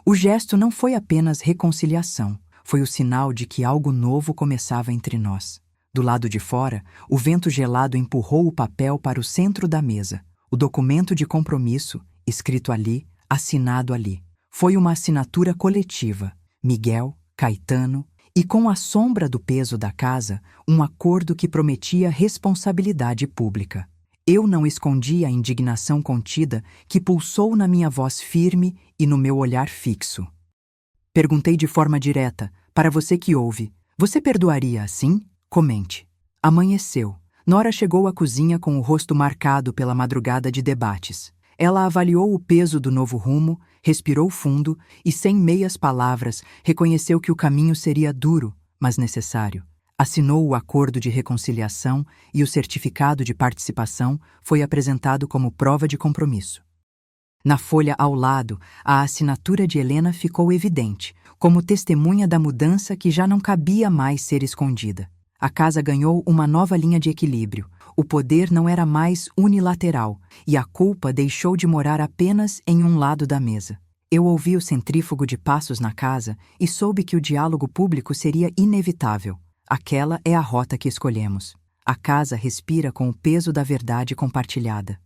O gesto não foi apenas reconciliação, foi o sinal de que algo novo começava entre nós. Do lado de fora, o vento gelado empurrou o papel para o centro da mesa. O documento de compromisso, escrito ali, assinado ali. Foi uma assinatura coletiva. Miguel, Caetano e, com a sombra do peso da casa, um acordo que prometia responsabilidade pública. Eu não escondi a indignação contida que pulsou na minha voz firme e no meu olhar fixo. Perguntei de forma direta, para você que ouve, Você perdoaria assim? Comente. Amanheceu. Nora chegou à cozinha com o rosto marcado pela madrugada de debates. Ela avaliou o peso do novo rumo, respirou fundo e, sem meias palavras, reconheceu que o caminho seria duro, mas necessário. Assinou o acordo de reconciliação e o certificado de participação foi apresentado como prova de compromisso. Na folha ao lado, a assinatura de Helena ficou evidente, como testemunha da mudança que já não cabia mais ser escondida. A casa ganhou uma nova linha de equilíbrio. O poder não era mais unilateral e a culpa deixou de morar apenas em um lado da mesa. Eu ouvi o centrífugo de passos na casa e soube que o diálogo público seria inevitável. Aquela é a rota que escolhemos. A casa respira com o peso da verdade compartilhada.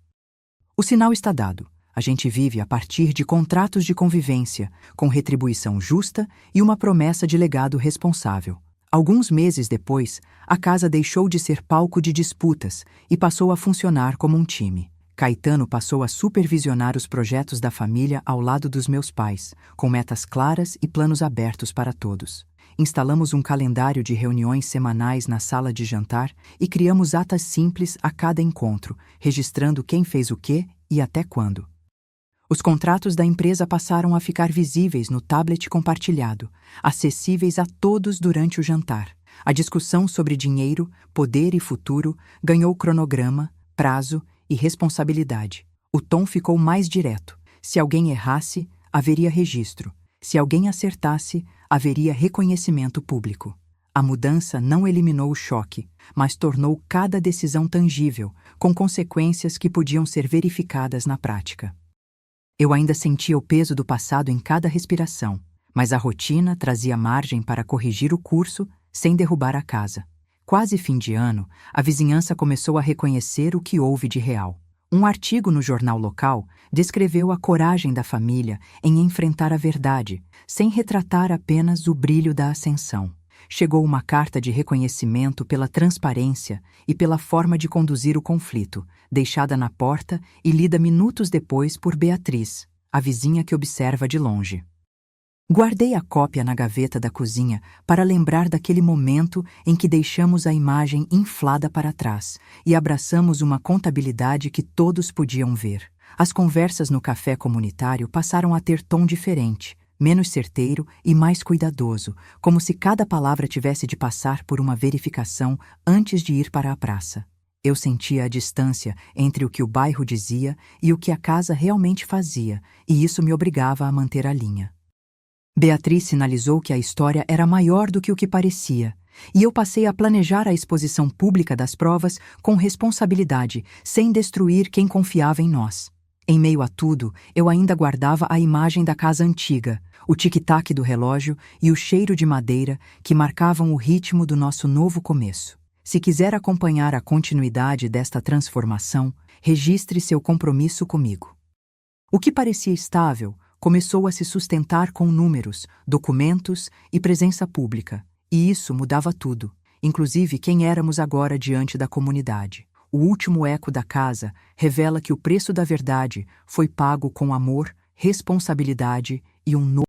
O sinal está dado. A gente vive a partir de contratos de convivência, com retribuição justa e uma promessa de legado responsável. Alguns meses depois, a casa deixou de ser palco de disputas e passou a funcionar como um time. Caetano passou a supervisionar os projetos da família ao lado dos meus pais, com metas claras e planos abertos para todos. Instalamos um calendário de reuniões semanais na sala de jantar e criamos atas simples a cada encontro, registrando quem fez o quê e até quando. Os contratos da empresa passaram a ficar visíveis no tablet compartilhado, acessíveis a todos durante o jantar. A discussão sobre dinheiro, poder e futuro ganhou cronograma, prazo e responsabilidade. O tom ficou mais direto. Se alguém errasse, haveria registro. Se alguém acertasse, haveria reconhecimento público. A mudança não eliminou o choque, mas tornou cada decisão tangível, com consequências que podiam ser verificadas na prática. Eu ainda sentia o peso do passado em cada respiração, mas a rotina trazia margem para corrigir o curso sem derrubar a casa. Quase fim de ano, a vizinhança começou a reconhecer o que houve de real. Um artigo no jornal local descreveu a coragem da família em enfrentar a verdade, sem retratar apenas o brilho da ascensão. Chegou uma carta de reconhecimento pela transparência e pela forma de conduzir o conflito, deixada na porta e lida minutos depois por Beatriz, a vizinha que observa de longe. Guardei a cópia na gaveta da cozinha para lembrar daquele momento em que deixamos a imagem inflada para trás e abraçamos uma contabilidade que todos podiam ver. As conversas no café comunitário passaram a ter tom diferente, menos certeiro e mais cuidadoso, como se cada palavra tivesse de passar por uma verificação antes de ir para a praça. Eu sentia a distância entre o que o bairro dizia e o que a casa realmente fazia, e isso me obrigava a manter a linha. Beatriz sinalizou que a história era maior do que o que parecia, e eu passei a planejar a exposição pública das provas com responsabilidade, sem destruir quem confiava em nós. Em meio a tudo, eu ainda guardava a imagem da casa antiga, o tic-tac do relógio e o cheiro de madeira que marcavam o ritmo do nosso novo começo. Se quiser acompanhar a continuidade desta transformação, registre seu compromisso comigo. O que parecia estável começou a se sustentar com números, documentos e presença pública, e isso mudava tudo, inclusive quem éramos agora diante da comunidade. O último eco da casa revela que o preço da verdade foi pago com amor, responsabilidade e um novo